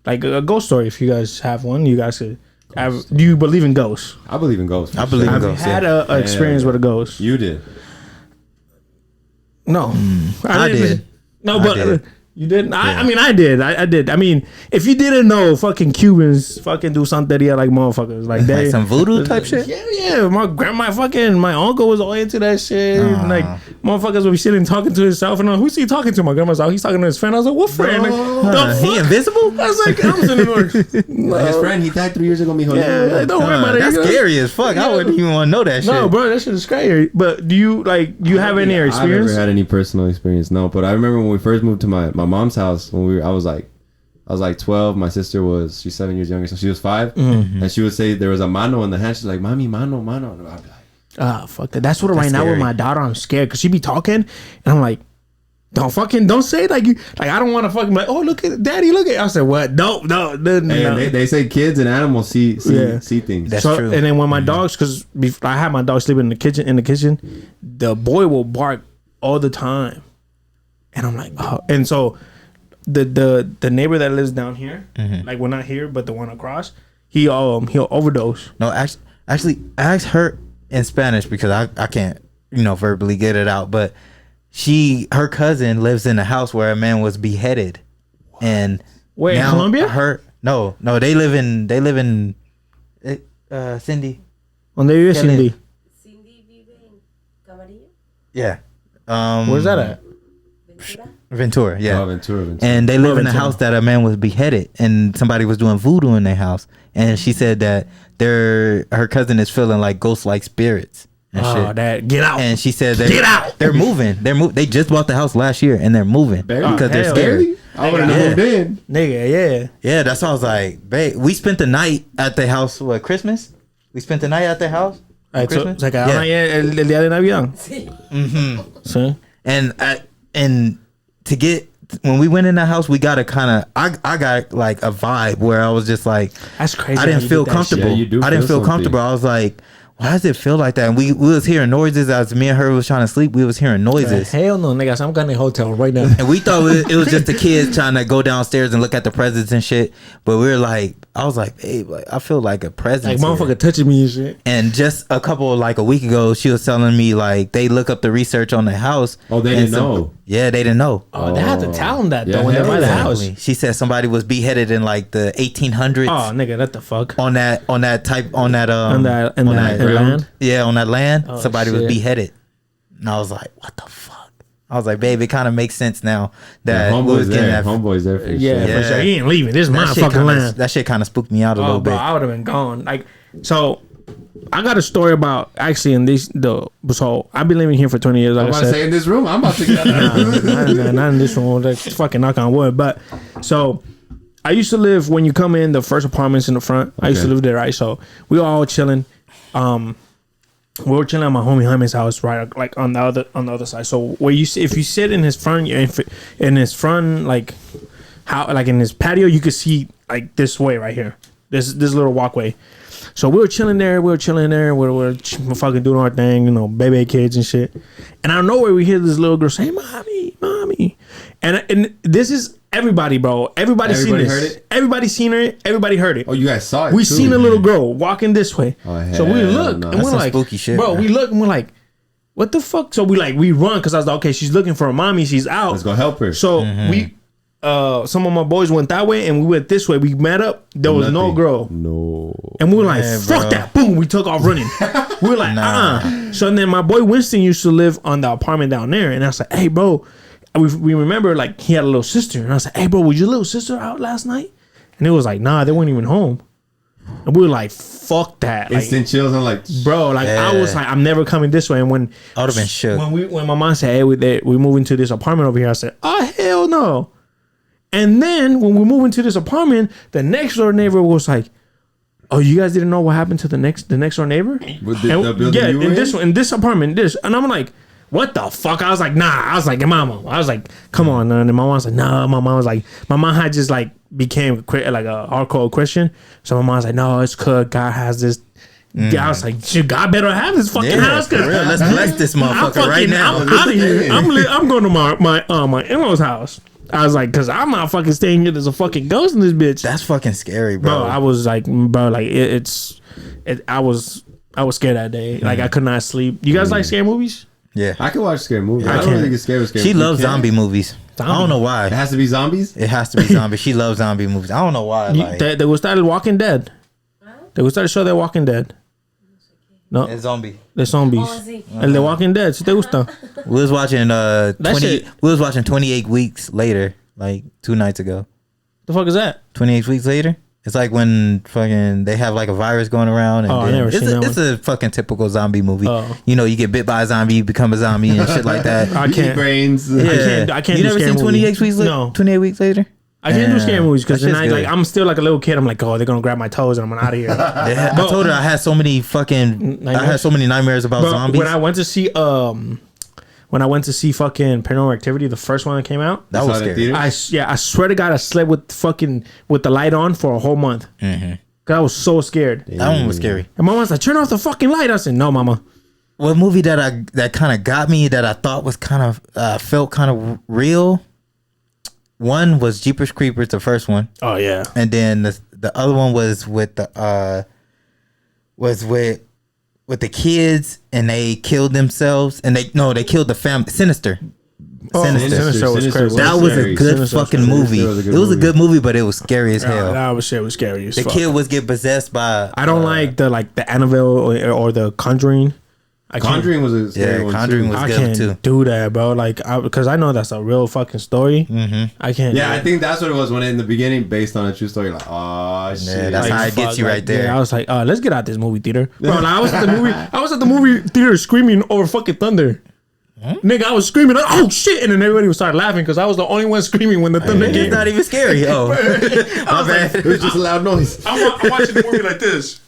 like a ghost story. If you guys have one, you guys could. Do you believe in ghosts? I believe in ghosts. I believe in I've ghosts. had an experience with a ghost. You did. No, I did. No, but. You didn't? I mean, I did. I did. I mean, if you didn't know, fucking Cubans fucking do santeria like motherfuckers. Like they some voodoo type shit? Yeah. My uncle was all into that shit. Like, motherfuckers would be sitting talking to himself. And I'm like, who's he talking to? My grandma's out. He's talking to his friend. I was like, what friend? Like, he invisible? I was like, I'm sitting there. His friend, he died 3 years ago. Yeah, like, don't worry about it. That's scary as fuck. I wouldn't even want to know that shit. No, bro, that shit is scary. But do you have any experience? I've never had any personal experience. No, but I remember when we first moved to my my mom's house when I was like 12. My sister she's 7 years younger, so she was 5. And she would say there was a mano in the hand. She's like, "Mami, mano." And I'd be like, ah, fuck that. That's what right now with my daughter, I'm scared because she be talking and I'm like, don't say it like I don't want to fucking like, oh, look at daddy, look at. I said, what? No. They say kids and animals see things. That's true. And then when my dogs, because I had my dog sleeping in the kitchen, the boy will bark all the time, and I'm like, oh. And so the neighbor that lives down here, like we're not here, but the one across, he'll overdose. No, actually, ask her in Spanish because I can't verbally get it out, but her cousin lives in a house where a man was beheaded. What? And wait, in Colombia? No, they live in Cindy. Donde vive Cindy? Cindy vive en Camarillo. Yeah. Where's that at? Ventura, yeah. Oh, Ventura. And they live in a house that a man was beheaded and somebody was doing voodoo in their house. And she said that her cousin is feeling like ghost-like spirits. And shit. That get out! And she said get out. They're moving. They just bought the house last year and they're moving because they're scared. I would have moved in, nigga. Yeah, that's why I was like, babe. We spent the night at the house. What, Christmas? We spent the night at the house. Christmas. Se quedaron ahí el día de Navidad. Sí. And to get when we went in that house, we got a kind of I got like a vibe where I was just like, that's crazy. I didn't feel comfortable. Yeah, I didn't feel comfortable. I was like, why does it feel like that? And we was hearing noises as me and her was trying to sleep. We was hearing noises. Hell no, nigga. I'm going to the hotel right now. And we thought it was just the kids trying to go downstairs and look at the presents and shit. But we were like, I was like, babe, like, I feel like a present. Like motherfucker touching me and shit. And just a week ago, she was telling me like they look up the research on the house. Oh, they didn't know. Yeah, they didn't know. Oh, they had to tell them that though when they buy the house. She said somebody was beheaded in like the 1800s. Oh, nigga, what the fuck? On that land. Yeah, on that land, somebody was shit. beheaded. And I was like, what the fuck? I was like, babe, it kind of makes sense now that homeboy's there. Homeboy's there for sure. Yeah, for sure. He ain't leaving. This is my fucking land. That shit kind of spooked me out a little bit. I would have been gone. Like, so I got a story about actually so I've been living here for 20 years. Like I'm about I said, to say in this room. I'm about to get not in this room. That's fucking knock on wood. But so I used to live when you come in the first apartments in the front. I used to live there, right? So we were all chilling. We were chilling at my homie Jaime's house, right, like on the other side. So where if you sit in his front, like how, like in his patio, you could see like this way right here, this little walkway. So we were chilling there. We're fucking doing our thing, baby kids and shit. And out of nowhere, we hear this little girl say, "Mommy," and this is everybody, bro. Everybody seen this. Heard it? Everybody seen it. Everybody heard it. Oh, you guys saw it. We seen a little girl walking this way. Oh, so we look and we're like, spooky shit, bro. Man. We look and we're like, what the fuck? So we run because I was like, okay, she's looking for her mommy. She's out. Let's go help her. So we. Some of my boys went that way and we went this way. We met up. There was no girl. No. And we were like, fuck that. Boom. We took off running. We were like, So then my boy Winston used to live on the apartment down there. And I was like, hey, bro. We remember like he had a little sister. And I was like, hey, bro, was your little sister out last night? And it was like, nah, they weren't even home. And we were like, fuck that. Instant chills. I'm like, bro, like I was like, I'm never coming this way. And when I would have been shook. When my mom said, hey, we move into this apartment over here, I said, oh, hell no. And then when we moved into this apartment, the next door neighbor was like, "Oh, you guys didn't know what happened to the next door neighbor?" In this apartment, and I'm like, "What the fuck?" I was like, "Nah." I was like, "Mama," I was like, "Come on." And my mom was like, "Nah." My mom was like, my mom had just like became like a hardcore Christian, so my mom was like, "No, it's good. God has this." I was like, shit, God better have his fucking house. For real. Let's bless this motherfucker right now. I'm out of here. I'm going to my in-laws' house. I was like, cause I'm not fucking staying here. There's a fucking ghost in this bitch. That's fucking scary, bro. I was like, bro, like I was scared that day. Like I could not sleep. You guys like scary movies? Yeah, I can watch scary movies. I don't really get scared. She loves zombie movies. I don't know why. It has to be zombies. It has to be zombies. She loves zombie movies. I don't know why. They will start Walking Dead. They will start to show they're Walking Dead. No, it's zombie. The zombies. El de Walking Dead. Si te gusta. We was watching 28 weeks later, like 2 nights ago. The fuck is that? 28 weeks later. It's like when fucking they have like a virus going around. And I never seen that it's a fucking typical zombie movie. You know, you get bit by a zombie, you become a zombie and shit like that. I can't. Brains. Yeah. I can't. You never seen 28 weeks later? No. 28 weeks later? I can't do scary movies because then good. I'm still like a little kid. I'm like, oh, they're gonna grab my toes and I'm out of here. I told her I had so many nightmares about zombies. When I went to see fucking Paranormal Activity, the first one that came out, that was scary. I swear to God, I slept with the light on for a whole month. Mm-hmm. Cause I was so scared. That one was scary. And my mom's like, turn off the fucking light. I said, no, mama. What movie that kind of got me that I thought was kind of felt kind of real? One was Jeepers Creepers, the first one. Oh yeah. And then the other one was with the kids and they killed themselves and they killed the family. Sinister. Sinister was crazy. That was a good fucking movie. It was a good movie, but it was scary as hell. That was scary as fuck. The kid was get possessed by. I don't like the Annabelle or the Conjuring. Conjuring was a scary one Conjuring too. was I good can't too. do that, bro. Like, because I know that's a real fucking story. Mm-hmm. I can't. Yeah, I think that's what it was when in the beginning, based on a true story. Like, oh shit, Yeah, that's how it gets you right there. Yeah, I was like, let's get out this movie theater, bro. Like, I was at the movie theater screaming over fucking thunder. Huh? Nigga, I was screaming, like, oh shit, and then everybody would start laughing because I was the only one screaming when the thunder came. It's not even scary. Oh, my bad. It was just a loud noise. I'm watching the movie like this.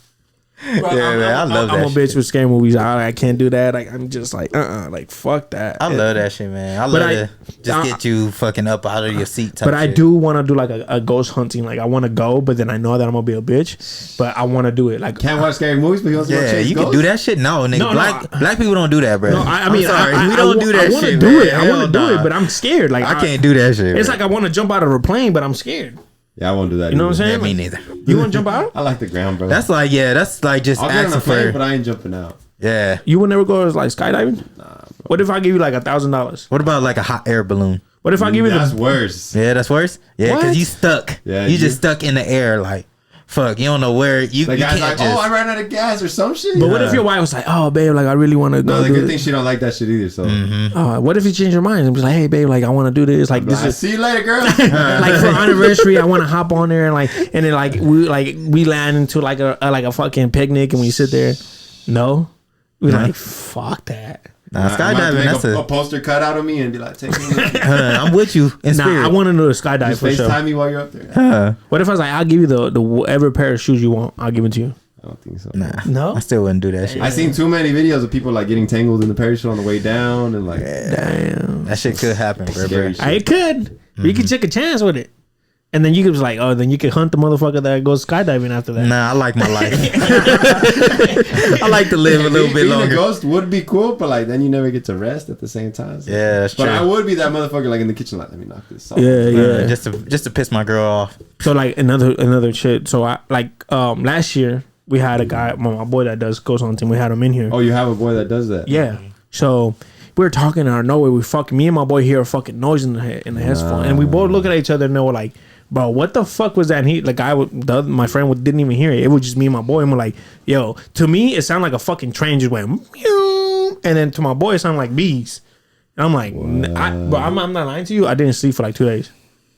Bro, I love that. I'm a bitch with scary movies. I can't do that. Like, I'm just like, like fuck that. I love that shit, man. I love to just get you fucking up out of your seat. But I do want to do like a ghost hunting. Like, I want to go, but then I know that I'm gonna be a bitch. But I want to do it. Like, can't watch scary movies, but you also you can do that shit. No, nigga, black people don't do that, bro. No, I mean, we don't do that shit. Do it. I want to do it, but I'm scared. Like, I can't do that shit. It's like I want to jump out of a plane, but I'm scared. Yeah, I won't do that. You know what I'm saying? Yeah, me neither. You want to jump out? I like the ground, bro. That's like just I'll get on asking a plane, for. but I ain't jumping out. Yeah. You would never go like skydiving? Nah, bro. What if I give you like $1,000? What about like a hot air balloon? What if I give you That's worse. Yeah, that's worse. Yeah, because you stuck. Yeah, you just stuck in the air like. Fuck, you don't know where you. The guy's like, I ran out of gas or some shit. But what if your wife was like, oh, babe, like I really want to go? No, the good thing she don't like that shit either. So, what if you change your mind and be like, hey, babe, like I want to do this, like this is see you later, girl. like for our anniversary, I want to hop on there and then we land into like a fucking picnic and we sit there. No, we're like, fuck that. Nah, skydiving. That's a poster cut out of me and be like, take me. I'm with you in spirit. I want to do a skydive Just for sure. FaceTime me while you're up there. What if I was like, I'll give you the whatever pair of shoes you want, I'll give it to you. I don't think so. Nah, no, I still wouldn't do that shit. I seen too many videos of people like getting tangled in the parachute on the way down and like, damn, that shit could happen, bro. It could. You could take a chance with it. And then you could be like, then you could hunt the motherfucker that goes skydiving after that. Nah, I like my life. I like to live a little bit longer. Being a ghost would be cool, but like then you never get to rest at the same time. So. Yeah, that's true. But I would be that motherfucker like in the kitchen, like let me knock this off. Yeah. Just to piss my girl off. So like another shit. So I last year we had a guy, my boy that does ghost hunting. We had him in here. Oh, you have a boy that does that? Yeah. So we were talking out of nowhere. Me and my boy hear a fucking noise in the headphone, and we both look at each other and they were like, bro, what the fuck was that? And my friend didn't even hear it. It was just me and my boy, and we're like, yo, to me, it sounded like a fucking train just went, meow. And then to my boy, it sounded like bees. And I'm like, I'm not lying to you. I didn't sleep for like 2 days.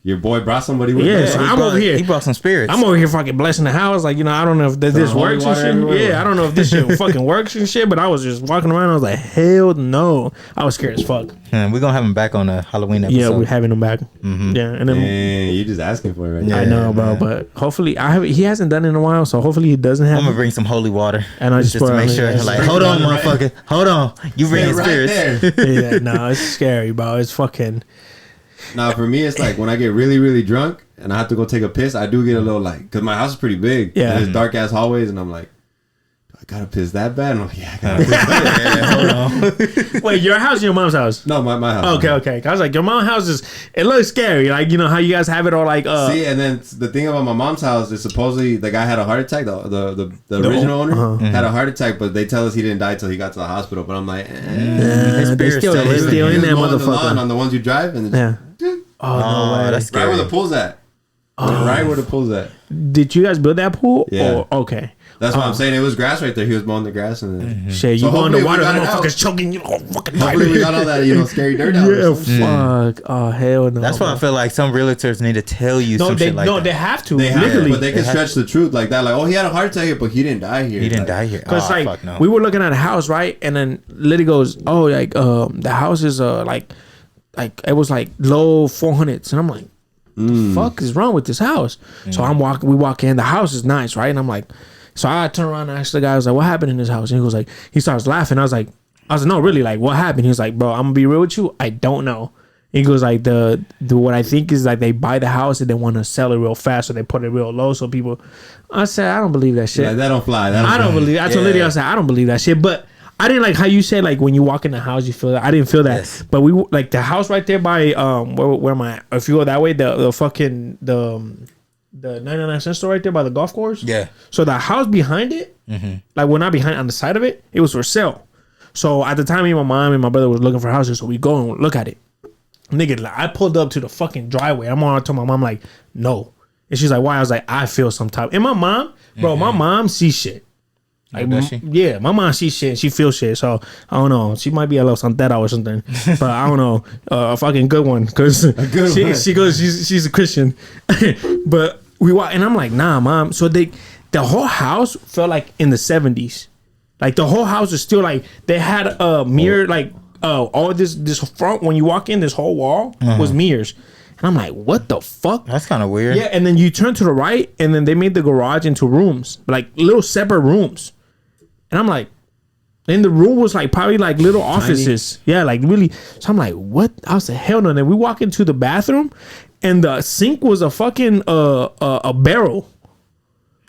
Your boy brought somebody with him? Yeah, so I'm over here. He brought some spirits. I'm over here fucking blessing the house. Like, I don't know if this works and shit. Yeah, I don't know if this shit fucking works and shit, but I was just walking around. I was like, hell no. I was scared as fuck. We're going to have him back on a Halloween episode. Yeah, we're having him back. Mm-hmm. Yeah. And then, man, you just asking for it right now. I know, bro, but hopefully, he hasn't done it in a while, so hopefully he doesn't have I'm going to bring some holy water. And I just to make sure. Like, hold on, motherfucker. Hold on. You bring spirits. Yeah, no, it's scary, bro. It's fucking... Now, for me, it's like when I get really, really drunk and I have to go take a piss, I do get a little like, because my house is pretty big. Yeah. And there's dark ass hallways, and I'm like, do I gotta piss that bad? And I'm like, yeah, I gotta piss that bad. Hold on. Wait, your house or your mom's house? No, my house. Okay. I was like, your mom's house it looks scary. Like, you know how you guys have it all like. See, and then the thing about my mom's house is supposedly the guy had a heart attack. The original owner had a heart attack, but they tell us he didn't die till he got to the hospital. But I'm like, they're still in there, motherfucker. On the ones you drive, and yeah. Oh, no way. That's scary. Right where the pool's at. Right where the pool's at. did you guys build that pool? Yeah. Or, okay. That's what I'm saying. It was grass right there. He was mowing the grass and then. Shit, you go in the water, the motherfucker's choking you. Fucking hopefully we got all that, scary dirt out. Yeah, fuck. Oh, hell no. That's why I feel like some realtors need to tell you some shit like that. No, they have to. They have literally. to, but they can stretch the truth like that. Like, oh, he had a heart attack, but he didn't die here. He didn't die here. Because we were looking at a house, right? And then Liddy goes, oh, like, the house is, like, it was, like, low 400s. And I'm like, the fuck is wrong with this house? So we walk in. The house is nice, right? And I'm like, so I turn around and ask the guy, I was like, what happened in this house? And he goes like, he starts laughing. I was like, no, really, like, what happened? He was like, bro, I'm gonna be real with you. I don't know. He goes like, the what I think is like they buy the house and they want to sell it real fast, so they put it real low so people. I said, I don't believe that shit. Yeah, that don't fly. I don't believe. I told Lydia, I said, I don't believe that shit. But I didn't like how you said like when you walk in the house you feel that. I didn't feel that. Yes. But we like the house right there by where am I? If you go that way, the 99-cent store right there by the golf course. Yeah. So the house behind it, like we're not behind on the side of it, it was for sale. So at the time, me, my mom, and my brother was looking for houses, so we go and look at it. Nigga, like, I pulled up to the fucking driveway. I told my mom like, no, and she's like, why? I was like, I feel some type. And my mom, bro, my mom sees shit. Like, yeah, my mom sees shit. She feels shit. So I don't know. She might be a little santera or something, but I don't know. A fucking good one because she goes. She's a Christian, but. We walk and I'm like, nah, mom. So the whole house felt like in the 70s. Like the whole house is still like they had a mirror, like all this front when you walk in, this whole wall was mirrors. And I'm like, what the fuck? That's kind of weird. Yeah, and then you turn to the right, and then they made the garage into rooms, like little separate rooms. And I'm like, then the room was like probably like little offices. Yeah, like really. So I'm like, what? I was like, hell no. And then we walk into the bathroom. And the sink was a fucking a barrel.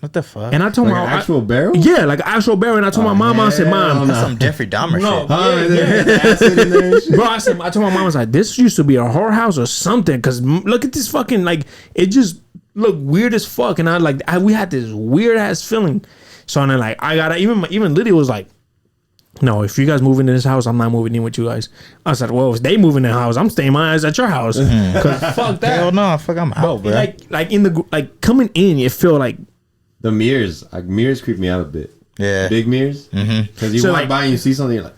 What the fuck? And I told like my actual barrel. Yeah, like an actual barrel. And I told my mom, I said, Mom, that's some Jeffrey Dahmer shit. Bro, I told my mom, I was like, this used to be a whorehouse or something. Cause look at this fucking like it just looked weird as fuck. And we had this weird ass feeling. So then like I got even Lydia was like, no, if you guys move into this house, I'm not moving in with you guys. I said, well, if they move in the house, I'm staying my ass at your house. Cause fuck that. Hell no, fuck, I'm out, bro. Like in the like coming in, you feel like the mirrors. Like mirrors creep me out a bit. Yeah, big mirrors. Because you walk by and you see something, you're like,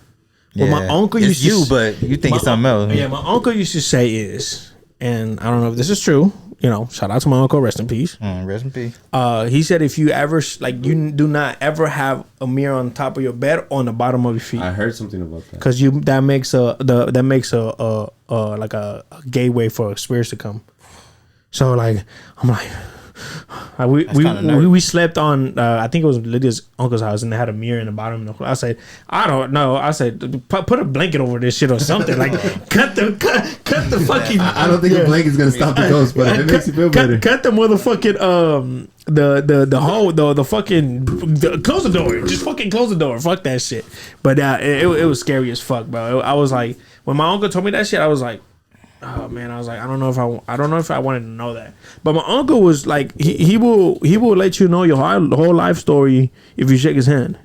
well, my uncle used to, but you think it's something else. Yeah, my uncle used to say is, and I don't know if this is true. You know, shout out to my uncle, rest in peace. Rest in peace. He said if you ever like you do not ever have a mirror on top of your bed or on the bottom of your feet. I heard something about that. Because that makes a like a gateway for spirits to come. So like I'm like. We slept on I think it was Lydia's uncle's house and they had a mirror in the bottom. I said I don't know. I said put a blanket over this shit or something. Like cut the fucking. I don't think a blanket's gonna stop the ghost, but if it makes you feel better. Cut the motherfucking the hole the fucking close the door. Just fucking close the door. Fuck that shit. But it was scary as fuck, bro. I was like when my uncle told me that shit, I was like. Oh man, I was like, I don't know if I wanted to know that. But my uncle was like, he will let you know your whole life story if you shake his hand.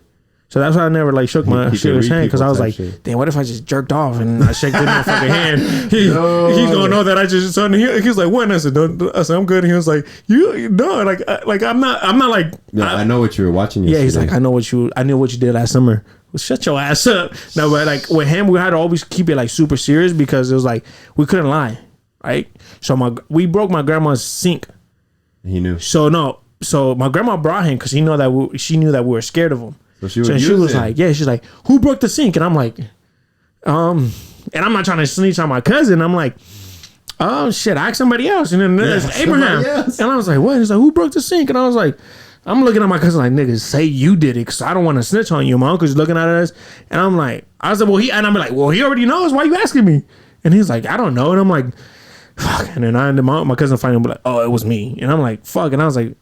So that's why I never like shook his hand because I was like, damn, what if I just jerked off and I shaked his motherfucking hand? He's gonna know that I just something. He was like, what? And I said, I'm good. And he was like, you no, like I'm not like. Yeah, I know what you were watching. Yeah, he's like, I know what you did last summer. Well, shut your ass up. No, but like with him, we had to always keep it like super serious because it was like we couldn't lie, right? So we broke my grandma's sink. He knew. So my grandma brought him because she knew that we were scared of him. So she was like, yeah, she's like, who broke the sink? And I'm like, and I'm not trying to snitch on my cousin. I'm like, oh shit, ask somebody else. And then there's Abraham, and I was like, what? He's like, who broke the sink? And I was like. I'm looking at my cousin like, niggas, say you did it because I don't want to snitch on you. My uncle's looking at us. And I'm like, I said, I'm like, well, he already knows. Why are you asking me? And he's like, I don't know. And I'm like, fuck. And then my cousin finally be like, oh, it was me. And I'm like, fuck. And I was like,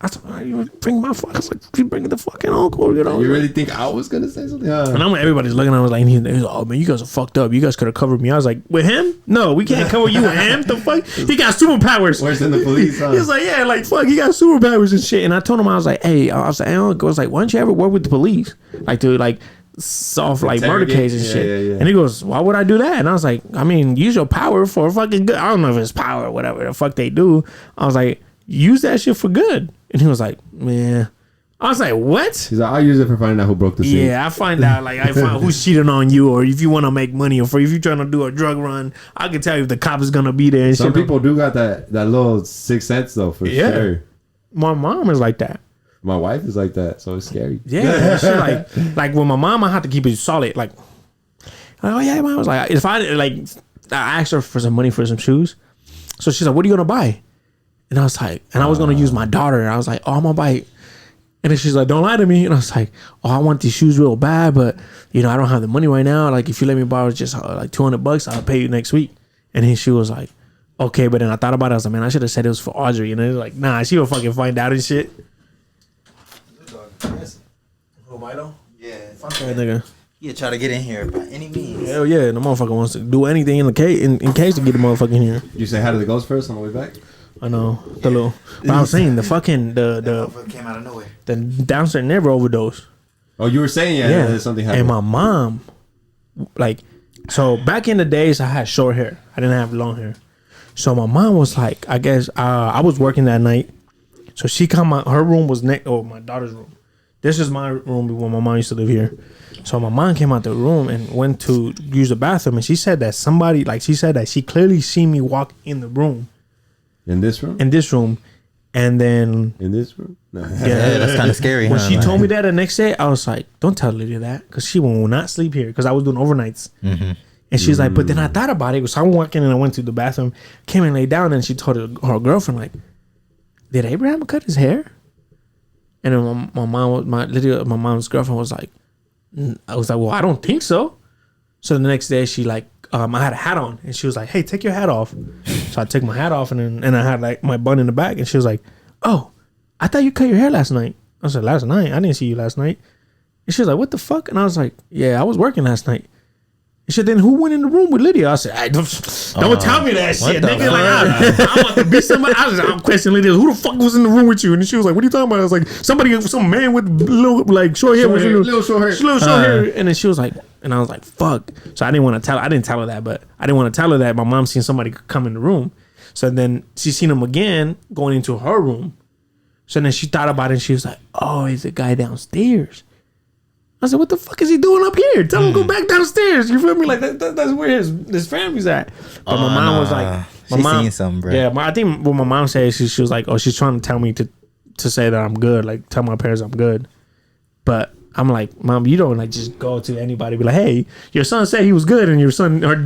you bring my fuck. I was like, you bring the fucking uncle, you know? You really think I was going to say something? Yeah. And I'm like, everybody's looking at me like, he's like, oh, man, you guys are fucked up. You guys could have covered me. I was like, with him? No, we can't cover you with him. The fuck? He got superpowers. Worse than the police, huh? He was like, yeah, like, fuck, he got superpowers and shit. And I told him, I was like, hey, I was like, why don't you ever work with the police? Like, to, like, soft like murder cases and shit. Yeah. And he goes, why would I do that? And I was like, I mean, use your power for fucking good. I don't know if it's power or whatever the fuck they do. I was like, use that shit for good. And he was like, man. I was like, what? He's like, I'll use it for finding out who broke the sink. Yeah, I find out, like, I find who's cheating on you, or if you want to make money, or if you're trying to do a drug run, I can tell you if the cop is going to be there. And some people do got that little sixth sense, though, for sure. My mom is like that. My wife is like that, so it's scary. Yeah, like with my mom, I have to keep it solid. Like, oh yeah, mom. I was like, if I asked her for some money for some shoes, so she's like, what are you going to buy? And I was like, and I was going to use my daughter, and I was like, oh, I'm going to buy. And then she's like, don't lie to me. And I was like, oh, I want these shoes real bad, but, I don't have the money right now. Like, if you let me borrow just like $200, I'll pay you next week. And then she was like, okay. But then I thought about it. I was like, man, I should have said it was for Audrey. And then like, nah, she will fucking find out and shit. Oh, Milo? Yeah. Fuck that nigga. Yeah, try to get in here by any means. Hell yeah. The motherfucker wants to do anything in case to get the motherfucker in here. You say hi to the ghost first on the way back? I know. The little. But I was saying, the fucking, the came out of nowhere. The downstairs never overdosed. Oh, you were saying, yeah. Something happened. And my mom, like, so back in the days, I had short hair. I didn't have long hair. So my mom was like, I guess, I was working that night. So she come out, her room was my daughter's room. This is my room when my mom used to live here. So my mom came out the room and went to use the bathroom. And she said that she clearly seen me walk in the room. In this room? In this room. And then... In this room? No. Yeah, that's kind of scary. When she told me that the next day, I was like, don't tell Lydia that. Because she will not sleep here. Because I was doing overnights. Mm-hmm. And she's like, but then I thought about it. So I went in and I went to the bathroom, came and laid down, and she told her girlfriend, like, did Abraham cut his hair? And then my mom's girlfriend was like, I was like, well, I don't think so. So the next day, she like, I had a hat on, and she was like, hey, take your hat off. So I took my hat off, and I had like my bun in the back, and she was like, oh, I thought you cut your hair last night. I said, last night? I didn't see you last night. And she was like, what the fuck? And I was like, yeah, I was working last night. And she said, then who went in the room with Lydia? I said, hey, don't tell me that shit, nigga. Like, I want to be somebody. I'm questioning Lydia. Who the fuck was in the room with you? And she was like, what are you talking about? I was like, some man with little, like, short hair. Little short hair. And then she was like, and I was like, fuck. So I didn't tell her that, but I didn't want to tell her that my mom seen somebody come in the room. So then she seen him again going into her room. So then she thought about it, and she was like, oh, he's the guy downstairs. I said, what the fuck is he doing up here? Tell him to go back downstairs. You feel me? Like, that's where his family's at. But my mom was like... She seen something, bro. Yeah, I think what my mom said, she was like, oh, she's trying to tell me to say that I'm good. Like, tell my parents I'm good. But I'm like, Mom, you don't, like, just go to anybody and be like, hey, your son said he was good and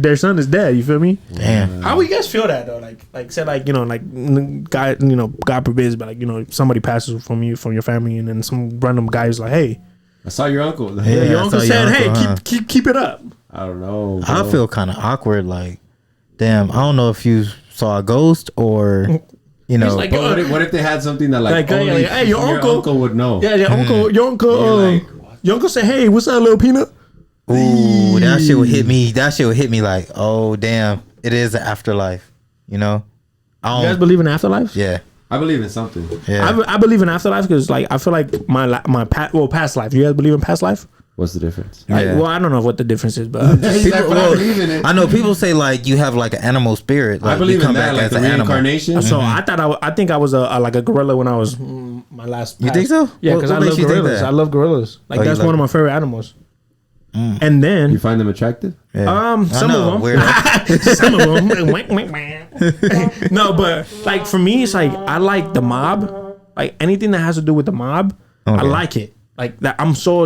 their son is dead. You feel me? Damn. How would you guys feel that, though? Like say, like, God forbids, but, like, somebody passes from your family, and then some random guy is like, hey, I saw your uncle. Yeah, your uncle said, hey, keep it up. I don't know, bro. I feel kind of awkward. Like, damn, I don't know if you saw a ghost or, Like, but what if they had something that like only hey, your uncle would know? Yeah, your uncle said, hey, what's up, little peanut? Ooh, that shit would hit me. That shit would hit me like, oh, damn, it is an afterlife. You guys believe in afterlife? Yeah. I believe in something. Yeah, I believe in afterlife because, like, I feel like my past life. You guys believe in past life? What's the difference? Yeah. I don't know what the difference is, but I know people say like you have like an animal spirit. Like, I believe you come in that, back like as the an reincarnation. So I think I was like a gorilla when I was my last. You think so? Yeah, because I love gorillas. I love gorillas. Like, that's one of my favorite animals. And then you find them attractive? Yeah. Some of them. Some of them. No, but like for me, it's like I like the mob. Like anything that has to do with the mob, I like it. Like that, I'm so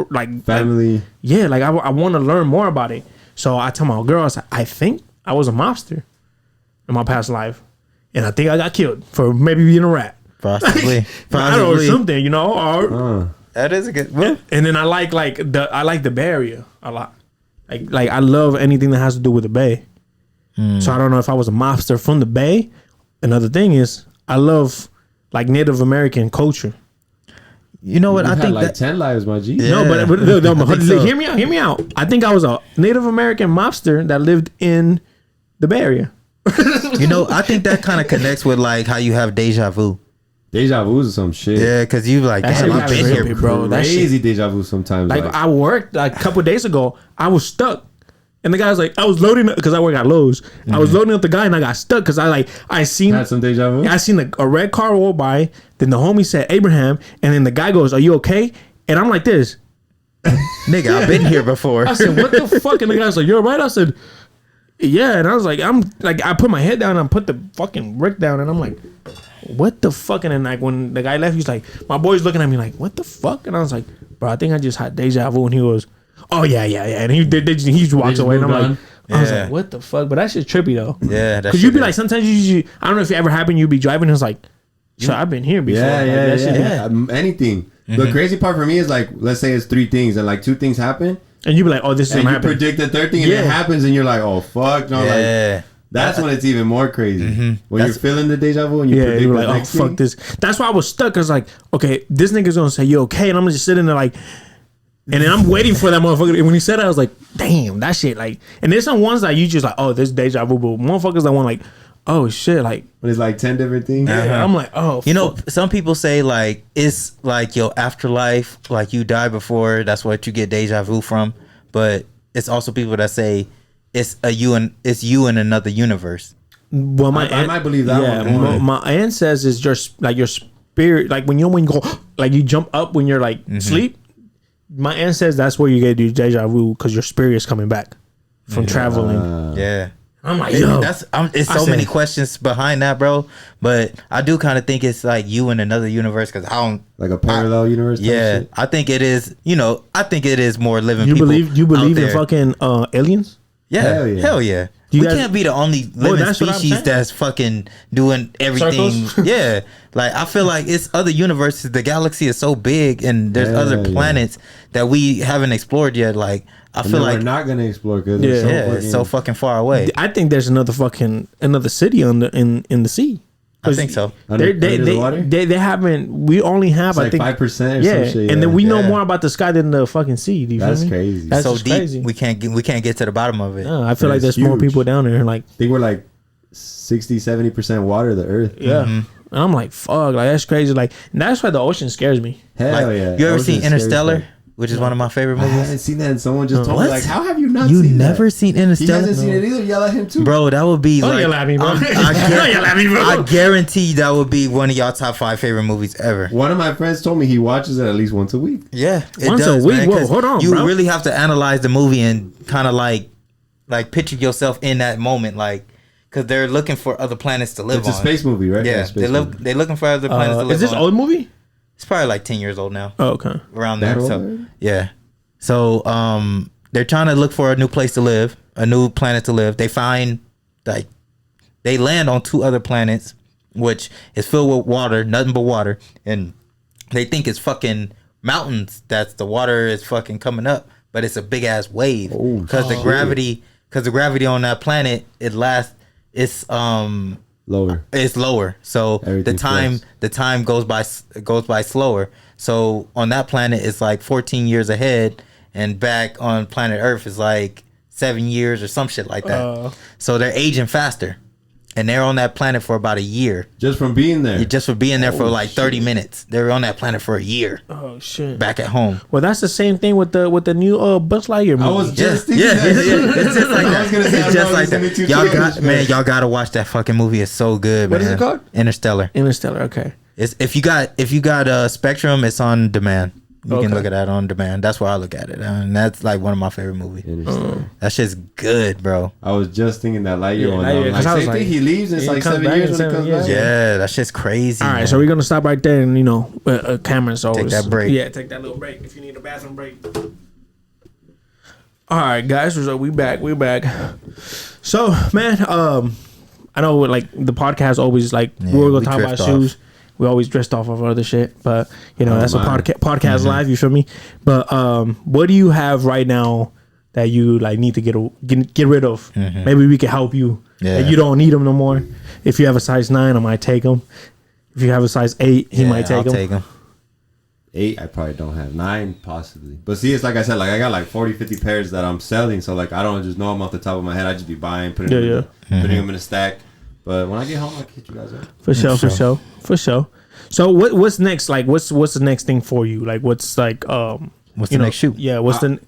like family. Like I want to learn more about it. So I tell my girl, I think I was a mobster in my past life, and I think I got killed for maybe being a rat. Possibly. I don't know, something, or. That is a good one. And then I like the Bay Area a lot. Like I love anything that has to do with the Bay. So I don't know if I was a mobster from the Bay. Another thing is I love like Native American culture. You know what? You I think like that 10 lives, my G. Yeah. No, but hear me out. I think I was a Native American mobster that lived in the Bay Area. I think that kind of connects with like how you have deja vu. Deja vu is some shit. Yeah, because you like, damn, I've been here, bro. Crazy deja vu sometimes. Like I worked like a couple days ago. I was stuck And the guy was like, I was loading up because I work at Lowe's. I was loading up the guy and I got stuck because I seen Had some deja vu. I seen a red car roll by. Then the homie said Abraham, and then the guy goes, "Are you okay?" And I'm like this, Nigga, I've been here before. I said, "What the fuck?" And the guy's like, "You're right." I said, "Yeah." And I was like, I put my head down and I put the fucking brick down, and I'm like, "What the fuck?" And then like when the guy left, he's like, my boy's looking at me like, "What the fuck?" And I was like, "Bro, I think I just had deja vu." And he goes, "Oh yeah." And he walks away, and I'm like, I was like, "What the fuck?" But that shit's trippy though. Yeah, because you'd be like, sometimes you I don't know if it ever happened. You'd be driving, and it's like, so I've been here before. Yeah. Anything. The crazy part for me is like, let's say it's 3 things, and like 2 things happen, and you be like, "Oh, this is and gonna you happen." predict the 3rd thing, and it happens, and you're like, "Oh fuck!" No, like that's when it's even more crazy. When you're feeling the deja vu and you predict you're the like, next "Oh fuck thing. this." That's why I was stuck. I was like, "Okay, this nigga's gonna say you okay," and I'm just sitting there like, and then I'm waiting for that motherfucker. And when he said it, I was like, "Damn, that shit!" Like, and there's some ones that you just like, "Oh, this deja vu," but motherfuckers that want like, "Oh shit!" Like When it's like 10 different things. I'm like, "Oh," you know, some people say like it's like your afterlife, like you die before. That's what you get deja vu from. But it's also people that say it's you in another universe. Well, I might believe that one more. My aunt says it's just like your spirit, like when you go, like you jump up when you're like sleep. My aunt says that's where you get your deja vu because your spirit is coming back from traveling. I'm like, yo, it's so many questions behind that, bro. But I do kind of think it's like you in another universe because I don't like a parallel universe. Yeah, shit. I think it is. You know, I think it is more living. You people believe out in there. fucking aliens? Yeah, hell yeah. We can't be the only living species that's fucking doing everything. Yeah, like I feel like it's other universes. The galaxy is so big, and there's other planets that we haven't explored yet. Like I feel like we're not gonna explore because it's so fucking far away. I think there's another city on in the sea. I think so. Under the water? They haven't. We only have It's I like think 5% or yeah, some shit. and then we know more about the sky than the fucking sea. Do you That's feel me? crazy. That's so just deep, crazy. we can't get to the bottom of it. I feel like It's there's more huge. people down there. Like I think we're like 60-70% water, the earth. yeah, and I'm like fuck, like that's crazy. Like and that's why the ocean scares me. Hell Like, yeah. You ever Ocean's seen scary Interstellar? as fuck. Which is one of my favorite I movies. haven't seen that, and someone just told What? me like, how have you not You seen never seen that? He Interstellar? hasn't seen it either. Yell at him too. Bro, that would be Don't like yell at me, bro. Don't I yell at me, bro. I guarantee that would be one of y'all top 5 favorite movies ever. One of my friends told me he watches it at least once a week. Yeah, it Once a does, week? man, Whoa, 'cause hold on, You bro. really have to analyze the movie and kind of like picture yourself in that moment, like because they're looking for other planets to live It's on. a space movie, right? Yeah, space movie. they're looking for other planets to live on. Is this old movie? It's probably like 10 years old now, Oh, okay. around That there. old So already? yeah, so they're trying to look for a new place to live, a new planet to live. They find like they land on 2 other planets, which is filled with water, nothing but water, and they think it's fucking mountains. That's the water is fucking coming up, but it's a big ass wave because the gravity on that planet it's lower. So Everything the time goes by slower. So on that planet it's like 14 years ahead, and back on planet Earth is like 7 years or some shit like that. So they're aging faster, and they're on that planet for about a year. Just from being there. Just for being there for like 30 minutes. They're on that planet for a year. Oh shit. Back at home. Well, that's the same thing with the new Buzz Lightyear movie. I was just thinking Yeah, that. it's just like I that. was gonna say, It's I just know like there's only that. 2 Y'all trailers, got man, y'all gotta watch that fucking movie. It's so good, What man. is it called? Interstellar. Interstellar. Okay. It's if you got Spectrum, it's on demand. You can Okay. look at that on demand. That's where I look at it, and that's like one of my favorite movies. That shit's good, bro. I was just thinking that Lightyear Yeah, one. Lightyear, 'cause I was Same thing. like, He leaves. And it's he like comes 7 back years in when he 7 comes years. back. Yeah, that shit's crazy. All right, man. so we're gonna stop right there and Cameron. So Take that break. Yeah, take that little break if you need a bathroom break. All right, guys, so we back. So, man, I know like the podcast always like we're we gonna talk about drift shoes. We always dressed off of other shit, but that's a podcast live. You feel me? But what do you have right now that you like need to get rid of? Maybe we can help you. Yeah. Like, you don't need them no more. If you have a size 9, I might take them. If you have a size 8, he might take I'll them. take him. 8, I probably don't have. 9, possibly. But see, it's like I said, like I got like 40, 50 pairs that I'm selling. So like I don't just know them off the top of my head. I just be buying, putting them in a stack. But when I get home, I'll hit you guys up. For sure. So what's next? Like what's the next thing for you? Like what's like What's the next shoe? Yeah, what's the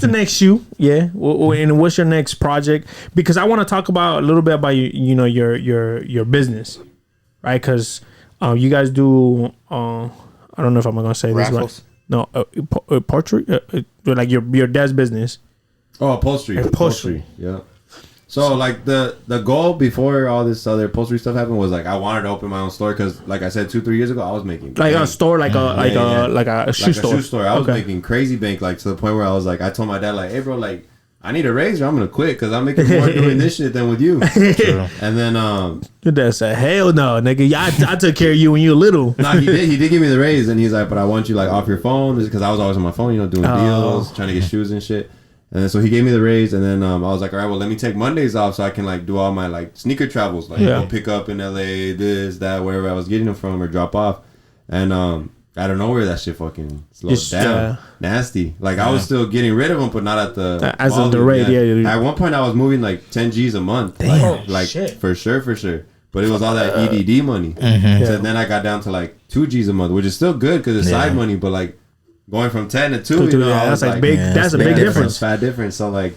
next shoe? Yeah, and what's your next project? Because I want to talk about a little bit about your business, right? Because you guys do I don't know if I'm gonna say Raffles? this right. No, poultry, like your dad's business. Oh, upholstery. Yeah. So like the goal before all this other upholstery stuff happened was like I wanted to open my own store because like I said 2-3 years ago I was making like bank. A store like a shoe store. A shoe store. I was making crazy bank like to the point where I was like I told my dad like, hey bro, like I need a raise or I'm gonna quit because I'm making more doing this shit than with you. And then your dad said hell no nigga, yeah, I took care of you when you were little. Nah, he did give me the raise and he's like, but I want you like off your phone because I was always on my phone, doing deals, trying to get shoes and shit. And then, so he gave me the raise, and then I was like, all right, well, let me take Mondays off so I can like do all my like sneaker travels, like go pick up in LA, this, that, wherever I was getting them from, or drop off. And out of nowhere, that shit fucking slowed down, nasty. Like I was still getting rid of them, but not at the as of the rate. Yeah. At one point, I was moving like 10 G's a month, damn. like shit. for sure. But it was all that EDD money. So then I got down to like 2 G's a month, which is still good because it's side money, but like. Going from 10 to 2, that's like big. Yeah, that's a big difference. Fat difference. So like,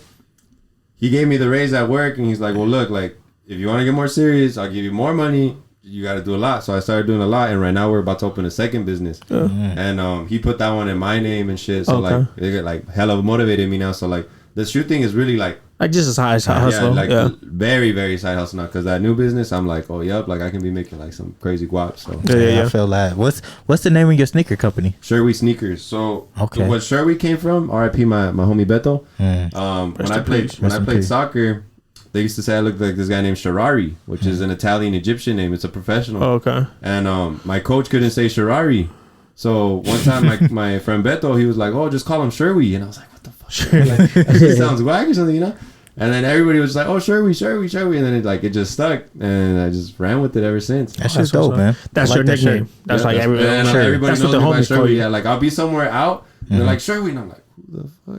he gave me the raise at work, and he's like, "Well, look, like, if you want to get more serious, I'll give you more money. You got to do a lot." So I started doing a lot, and right now we're about to open a second business. And he put that one in my name and shit. So like, it like hella motivated me now. So like, the shoe thing is really like just a side hustle. Very, very side hustle now. Because that new business, I'm like, oh, yep, like I can be making like some crazy guap. So I feel that. What's the name of your sneaker company? Sherwy Snkrs. So what Sherwy came from, R.I.P. my homie Beto. When I played soccer, they used to say I looked like this guy named Sherary, which is an Italian Egyptian name. It's a professional. Oh, okay. And my coach couldn't say Sherary. So one time my friend Beto, he was like, oh, just call him Sherwy. And I was like, what the fuck? Like, that just sounds whack or something, And then everybody was like, oh, Sherwy. And then it just stuck. And I just ran with it ever since. That's just dope, man. That's your nickname. That's like everybody knows what the me by homies call Sherwy. you. Yeah, like I'll be somewhere out. And they're like, Sherwy. And I'm like,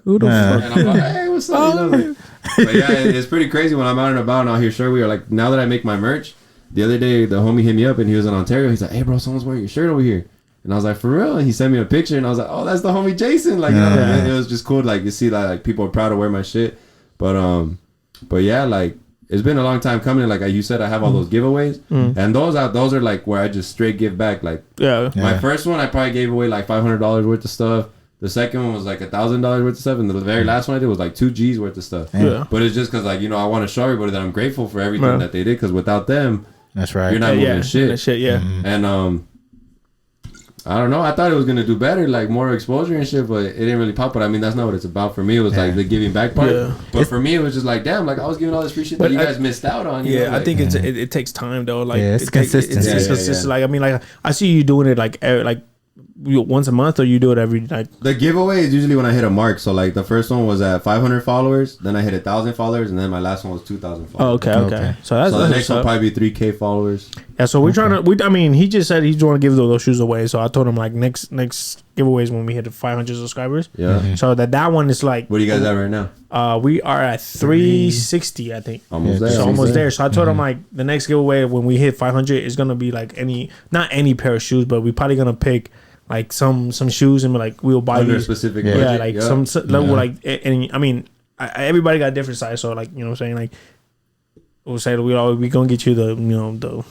who the fuck? And I'm like, hey, what's up? But yeah, it's pretty crazy when I'm out and about and I'll hear Sherwy. Or like now that I make my merch, the other day the homie hit me up and he was in Ontario. He's like, hey, bro, someone's wearing your shirt over here. And I was like, for real? And he sent me a picture and I was like, oh, that's the homie Jason. Like, it was just cool. Like, you see that like people are proud to wear my shit. But yeah, like, it's been a long time coming. Like you said, I have all those giveaways. And those are like where I just straight give back. Like, my first one, I probably gave away like $500 worth of stuff. The second one was like $1,000 worth of stuff. And the very last one I did was like 2 G's worth of stuff. But it's just because, like, I want to show everybody that I'm grateful for everything that they did. Because without them, that's right. You're not moving shit. And, I don't know. I thought it was gonna do better, like more exposure and shit, but it didn't really pop. But I mean, that's not what it's about for me. It was like the giving back part. But for me, it was just like, damn, like I was giving all this free shit that you guys missed out on. You know? I think it takes time though. Like it's consistency. It's consistent. Like I mean, like I see you doing it like once a month, or you do it every night? The giveaway is usually when I hit a mark. So like the first one was at 500 followers, then I hit 1,000 followers, and then my last one was 2,000 followers. Oh, okay. So the next one probably be 3K followers. Yeah, so we're trying to. I mean, he just said he's trying to give those shoes away. So I told him like next giveaways when we hit 500 subscribers. Yeah. So that one is like. What are you guys at right now? We are at 360, I think. Almost there. So almost there. So I told him like the next giveaway when we hit 500 is gonna be like not any pair of shoes, but we probably gonna pick like some shoes and like we'll buy under these specific budget. budget. Like some level like and I mean everybody got different size, so like what I'm saying, like we'll say that we gonna get you the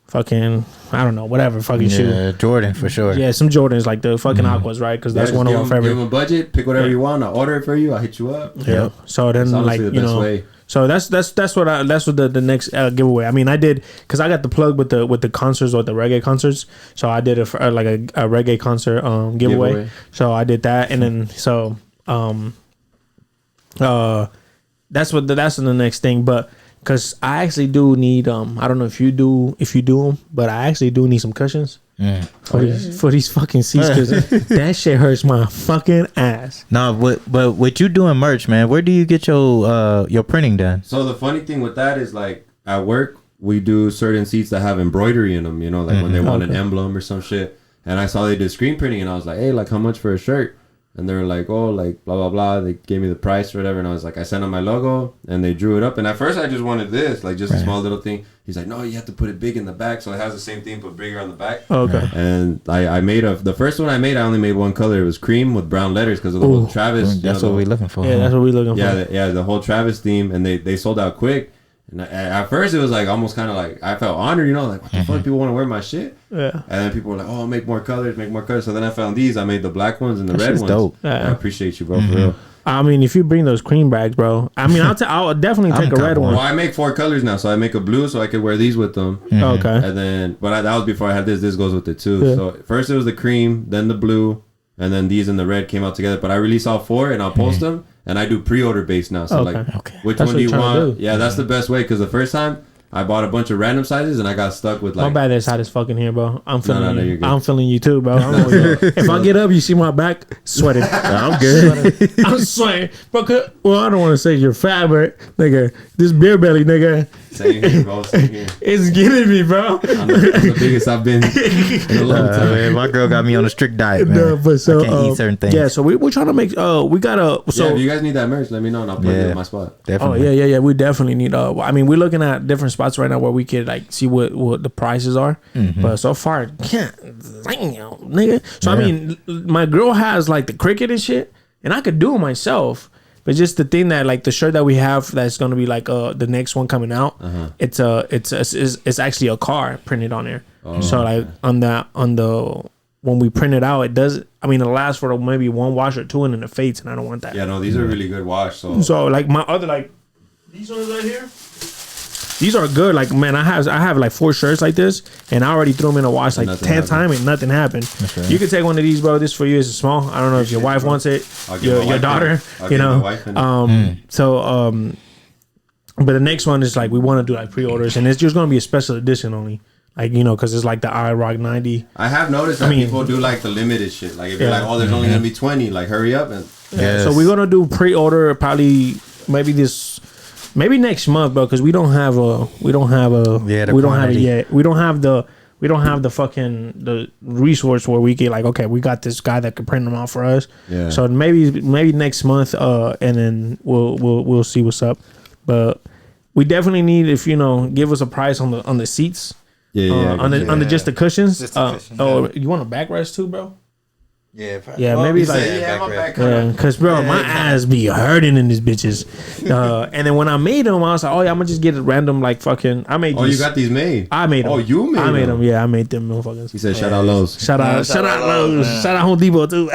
fucking I don't know whatever fucking shoe. Jordan for sure. Yeah, some Jordans like the fucking Aquas, right? Because that's one of our favorite. Give them a budget, pick whatever you want. I'll order it for you. I'll hit you up. Yeah. So then like the best way. So that's what the next giveaway. I mean, I did because I got the plug with the concerts or the reggae concerts. So I did a reggae concert giveaway. So I did that, and then that's the next thing. But because I actually do need I don't know if you do them, but I actually do need some cushions. For these fucking seats, because that shit hurts my fucking ass. No, but what you doing merch, man? Where do you get your printing done? So the funny thing with that is like at work we do certain seats that have embroidery in them. Like when they want an emblem or some shit. And I saw they did screen printing, and I was like, hey, like how much for a shirt? And they were like, oh, like, blah, blah, blah. They gave me the price or whatever. And I was like, I sent them my logo and they drew it up. And at first I just wanted this, like just a small little thing. He's like, no, you have to put it big in the back. So it has the same thing, but bigger on the back. Oh, okay. And I made the first one I made, I only made one color. It was cream with brown letters because of the whole Travis. That's what we're looking for. Yeah, that's what we're looking for. Yeah, the whole Travis theme. And they sold out quick. And at first it was like almost kind of like I felt honored, you know, like what the fuck, people want to wear my shit. Yeah. And then people were like, oh, make more colors. So then I found these. I made the black ones and the red ones. Dope. Yeah. I appreciate you, bro, for real. I mean, if you bring those cream bags, bro. I mean, I'll definitely take a red one. Well, I make 4 colors now, so I make a blue, so I could wear these with them. Okay. And then, but that was before I had this. This goes with it too. Yeah. So first it was the cream, then the blue, and then these and the red came out together. But I release all 4 and I'll post them. And I do pre-order based now. So which That's one do you want? do. Yeah, that's the best way. Because the first time I bought a bunch of random sizes and I got stuck with like. My bad is hot as fucking here, bro. I'm feeling you're you. good. I'm feeling you too, bro. If I get up, you see my back sweating. I'm good. I'm sweating. But well, I don't want to say you're fat, but nigga, this beer belly, nigga. Same here, bro. Same here. It's getting me, bro. I'm the biggest I've been in a long time. Man, my girl got me on a strict diet, man. No, but so, I can't eat certain things. Yeah, so we're trying to make. We gotta. So Yeah, if you guys need that merch, let me know and I'll put it in my spot. Definitely. Oh yeah. We definitely need. I mean, we're looking at different spots right now where we could like see what the prices are. But so far, can't, nigga. So I mean, my girl has like the cricket and shit, and I could do it myself. But just the thing that like the shirt that we have that's gonna be like the next one coming out, it's actually a car printed on there. So like on the when we print it out, it does. I mean, it lasts for maybe 1 wash or 2, and then it fades, and I don't want that. Yeah, no, these are really good wash. So like my other like these ones right here, these are good. Like man, I have like 4 shirts like this, and I already threw them in a wash like 10 times, and nothing happened. Right. You can take one of these, bro. This for you is small. I don't know if your wife wants it, your daughter, you know. But the next one is like we want to do like pre-orders, and it's just gonna be a special edition only. Like, you know, because it's like the iRock 90. I have noticed that people do like the limited shit. Like if you're like, oh, there's only gonna be 20, like hurry up and. So we're gonna do pre-order probably maybe next month, bro, because we don't have the fucking the resource where we get like, okay, we got this guy that can print them out for us. Yeah. So maybe next month, and then we'll see what's up. But we definitely need, if you know, give us a price on the seats. On the just the cushions. Just the cushions, you want a backrest too, bro? Yeah, maybe like because bro, my ass be hurting in these bitches. And then when I made them, I was like, oh yeah, I'm gonna just get a random like fucking. I made. Oh, you got these made? I made them. Oh, you made them? I made them. Yeah, I made them motherfuckers. He said, shout out Lowe's. Shout out Lowe's. Shout out Home Depot too.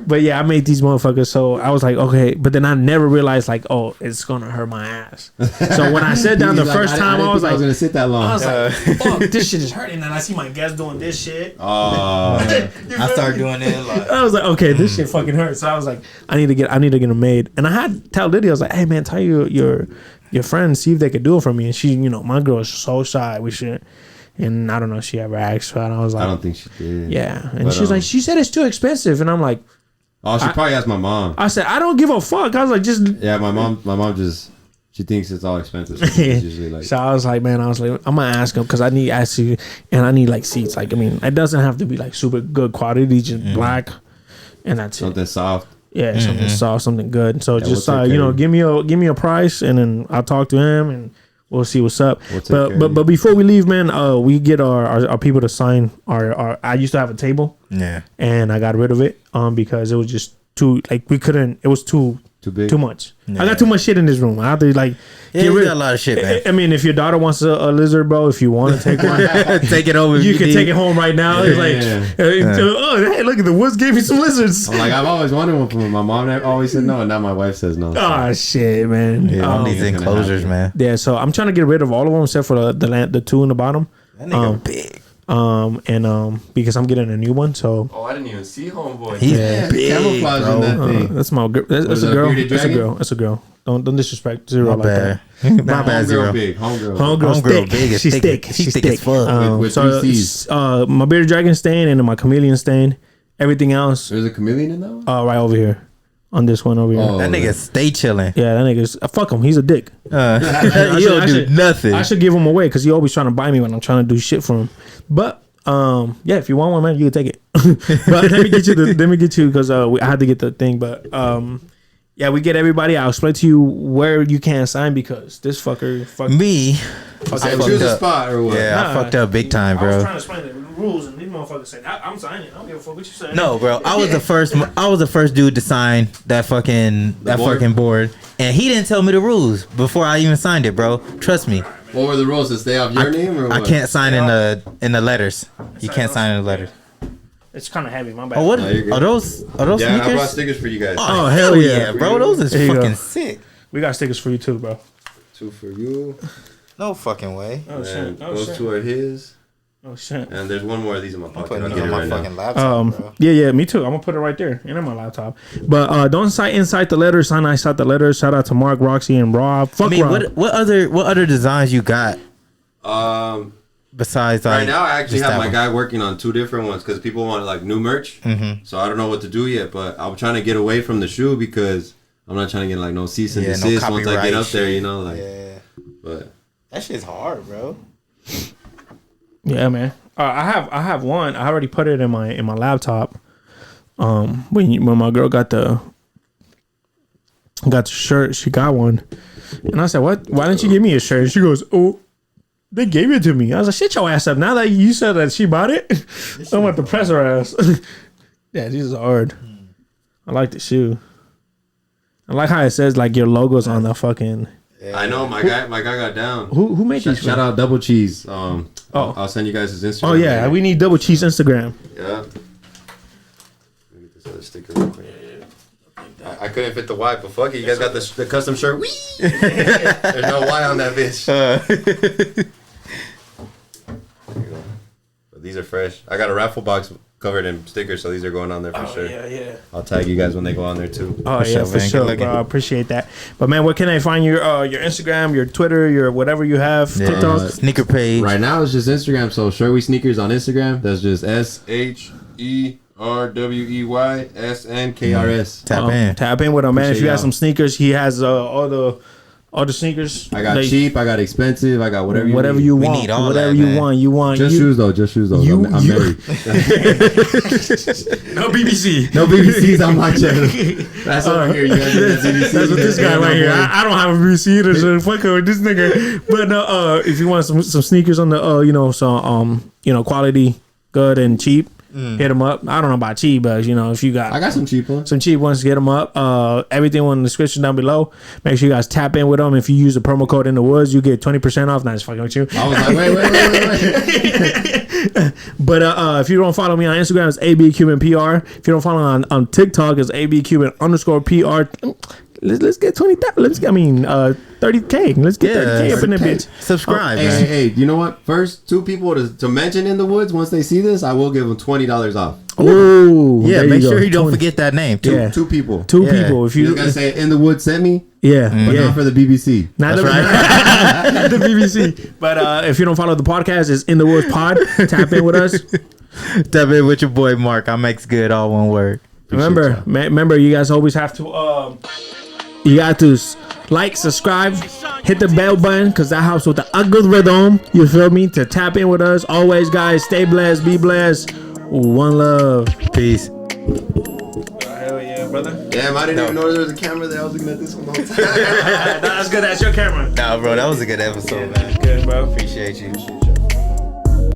But yeah, I made these motherfuckers. So I was like, okay, but then I never realized like, oh, it's gonna hurt my ass. So when I sat down the first time, I was like, I was gonna sit that long. I was like, fuck, this shit is hurting. And I see my guests doing this shit. I started doing it. Like, I was like, okay, this shit fucking hurts. So I was like, I need to get them made. And I had to tell Lydia, I was like, hey man, tell your friends, see if they could do it for me. And she, you know, my girl is so shy with shit. And I don't know if she ever asked. But I was like, I don't think she did. Yeah. And she's like, she said it's too expensive. And I'm like, oh, she probably asked my mom. I said, I don't give a fuck. I was like, just. Yeah, my mom just. She thinks it's all expensive. So, like, so I was like, I'm gonna ask him because I need actually, and I need like seats. Like, I mean, it doesn't have to be like super good quality, just black, and that's something soft. Yeah, something soft, something good. So just give me a price, and then I'll talk to him, and we'll see what's up. But before we leave, man, we get our people to sign our. I used to have a table, and I got rid of it because it was just too like we couldn't. It was too big, too much. Yeah. I got too much shit in this room. I have to like get rid of a lot of shit, man. I mean, if your daughter wants a lizard, bro, if you want to take one, take it over. You can take it home right now. It's like, oh, hey, look at the WOODZ gave me some lizards. I'm like, I've always wanted one from her. My mom always said no, and now my wife says no. Oh shit, man. Yeah, these enclosures, man. Yeah, so I'm trying to get rid of all of them except for the 2 in the bottom. That nigga big. Because I'm getting a new one, so. Oh, I didn't even see homeboy. He's big, camouflage in that thing. That's my girl. That's a girl. That's a girl. Don't disrespect Zero like that. My bad, Zero. Homegirl big. She's thick. She's thick as fuck. With 3 C's. My bearded dragon stain and then my chameleon stain. Everything else. There's a chameleon in that one? Right over here. On this one over here. That nigga stay chilling. Yeah, that nigga's fuck him. He's a dick. He don't do nothing. I should give him away because he always trying to buy me when I'm trying to do shit for him. But Yeah, if you want one, man, you can take it. But let me get you because I had to get the thing. But yeah, we get everybody. I'll explain to you where you can't sign because this fucker fucked me. I choose a spot or what? Yeah, I fucked up big time, bro. I was trying to explain the rules, and these motherfuckers said, "I'm signing. I don't give a fuck what you say." No, bro. I was the first dude to sign that fucking board, and he didn't tell me the rules before I even signed it, bro. Trust me. What were the rules? To stay off your name or what? I can't sign in the letters. You can't sign in the letters. It's kind of heavy. My bad. Oh, what are those? Yeah, sneakers? I brought stickers for you guys. Oh hell yeah, bro! Those is fucking sick. We got stickers for you too, bro. 2 for you. No fucking way. Oh shit! Those 2 are his. Oh shit! And there's one more of these in my pocket. Putting I'll it get on it my right fucking now. laptop, bro. Yeah, me too. I'm gonna put it right there and on my laptop. But don't sign inside the letters. Sign outside the letters. Shout out to Mark, Roxy, and Rob. Fuck Rob. what other designs you got? Besides, Besides, right now I actually have my guy working on 2 different ones because people want like new merch. Mm-hmm. So I don't know what to do yet, but I'm trying to get away from the shoe because I'm not trying to get like no cease and desist once I get up there, you know, like. Yeah. But That shit's hard, bro. Yeah, man. I have one. I already put it in my laptop. When my girl got the shirt, she got one, and I said, "What? Why didn't you give me a shirt?" And she goes, "Oh, they gave it to me." I was like, "Shit your ass up." Now that you said that she bought it, I'm about to press her ass. Yeah, this is hard. I like the shoe. I like how it says like your logo's on the fucking. I know my guy got down. Who made these? Shout out Double Cheese. I'll send you guys his Instagram. Oh yeah, we need Double Cheese Instagram. Yeah. Let me get this other sticker real quick. I couldn't fit the Y, but fuck it. You guys got the custom shirt. Whee! There's no Y on that bitch. There you go. But these are fresh. I got a raffle box covered in stickers, so these are going on there for sure. Yeah. I'll tag you guys when they go on there too. Oh yeah, for sure, bro. I appreciate that. But man, where can I find your Instagram, your Twitter, your whatever you have, TikTok, sneaker page? Right now it's just Instagram. So Sherwy Snkrs on Instagram. That's just SHERWEYSNKRS. Tap in with him, man. Appreciate If you got y'all. some sneakers, he has all the sneakers. I got cheap. I got expensive. I got whatever you We want. need all whatever that, you man. want. You want Just shoes though. Just shoes though. I'm married. No BBC. No BBCs on my channel. That's over here. You guys get that BBC. That's what this guy right here. I don't have a BBC either, so fuck with this nigga. But if you want some sneakers on the quality, good and cheap, hit them up. I don't know about cheap, but if you got, I got some cheap ones. Some cheap ones, get them up. Everything in the description down below. Make sure you guys tap in with them. If you use the promo code in the woods, you get 20% off. Not just fucking with you. I was like, wait. But if you don't follow me on Instagram, it's abcubanpr. If you don't follow on TikTok, it's abcuban_pr. Let's get 20,000. 30K. Let's get 30K up in the bitch. Subscribe, man. Hey, you know what? First 2 people to mention in the woods, once they see this, I will give them $20 off. Oh, yeah. Make sure you don't forget that name. Two people. Two people. If You you just gotta say in the woods sent me. Yeah, but not for the BBC. Not the BBC. But if you don't follow the podcast, it's In the Woods Pod. Tap in with us. Tap in with your boy Mark. I makes good all one word. Remember, you guys always have to. You got to like, subscribe, hit the bell button, because that helps with the algorithm. You feel me? To tap in with us. Always, guys, stay blessed, be blessed. One love. Peace. Hell yeah, brother. Damn, I didn't even know there was a camera there. I was looking at this one the whole time. That's good. That's your camera. Nah, bro, that was a good episode, man. Good, bro. Appreciate you.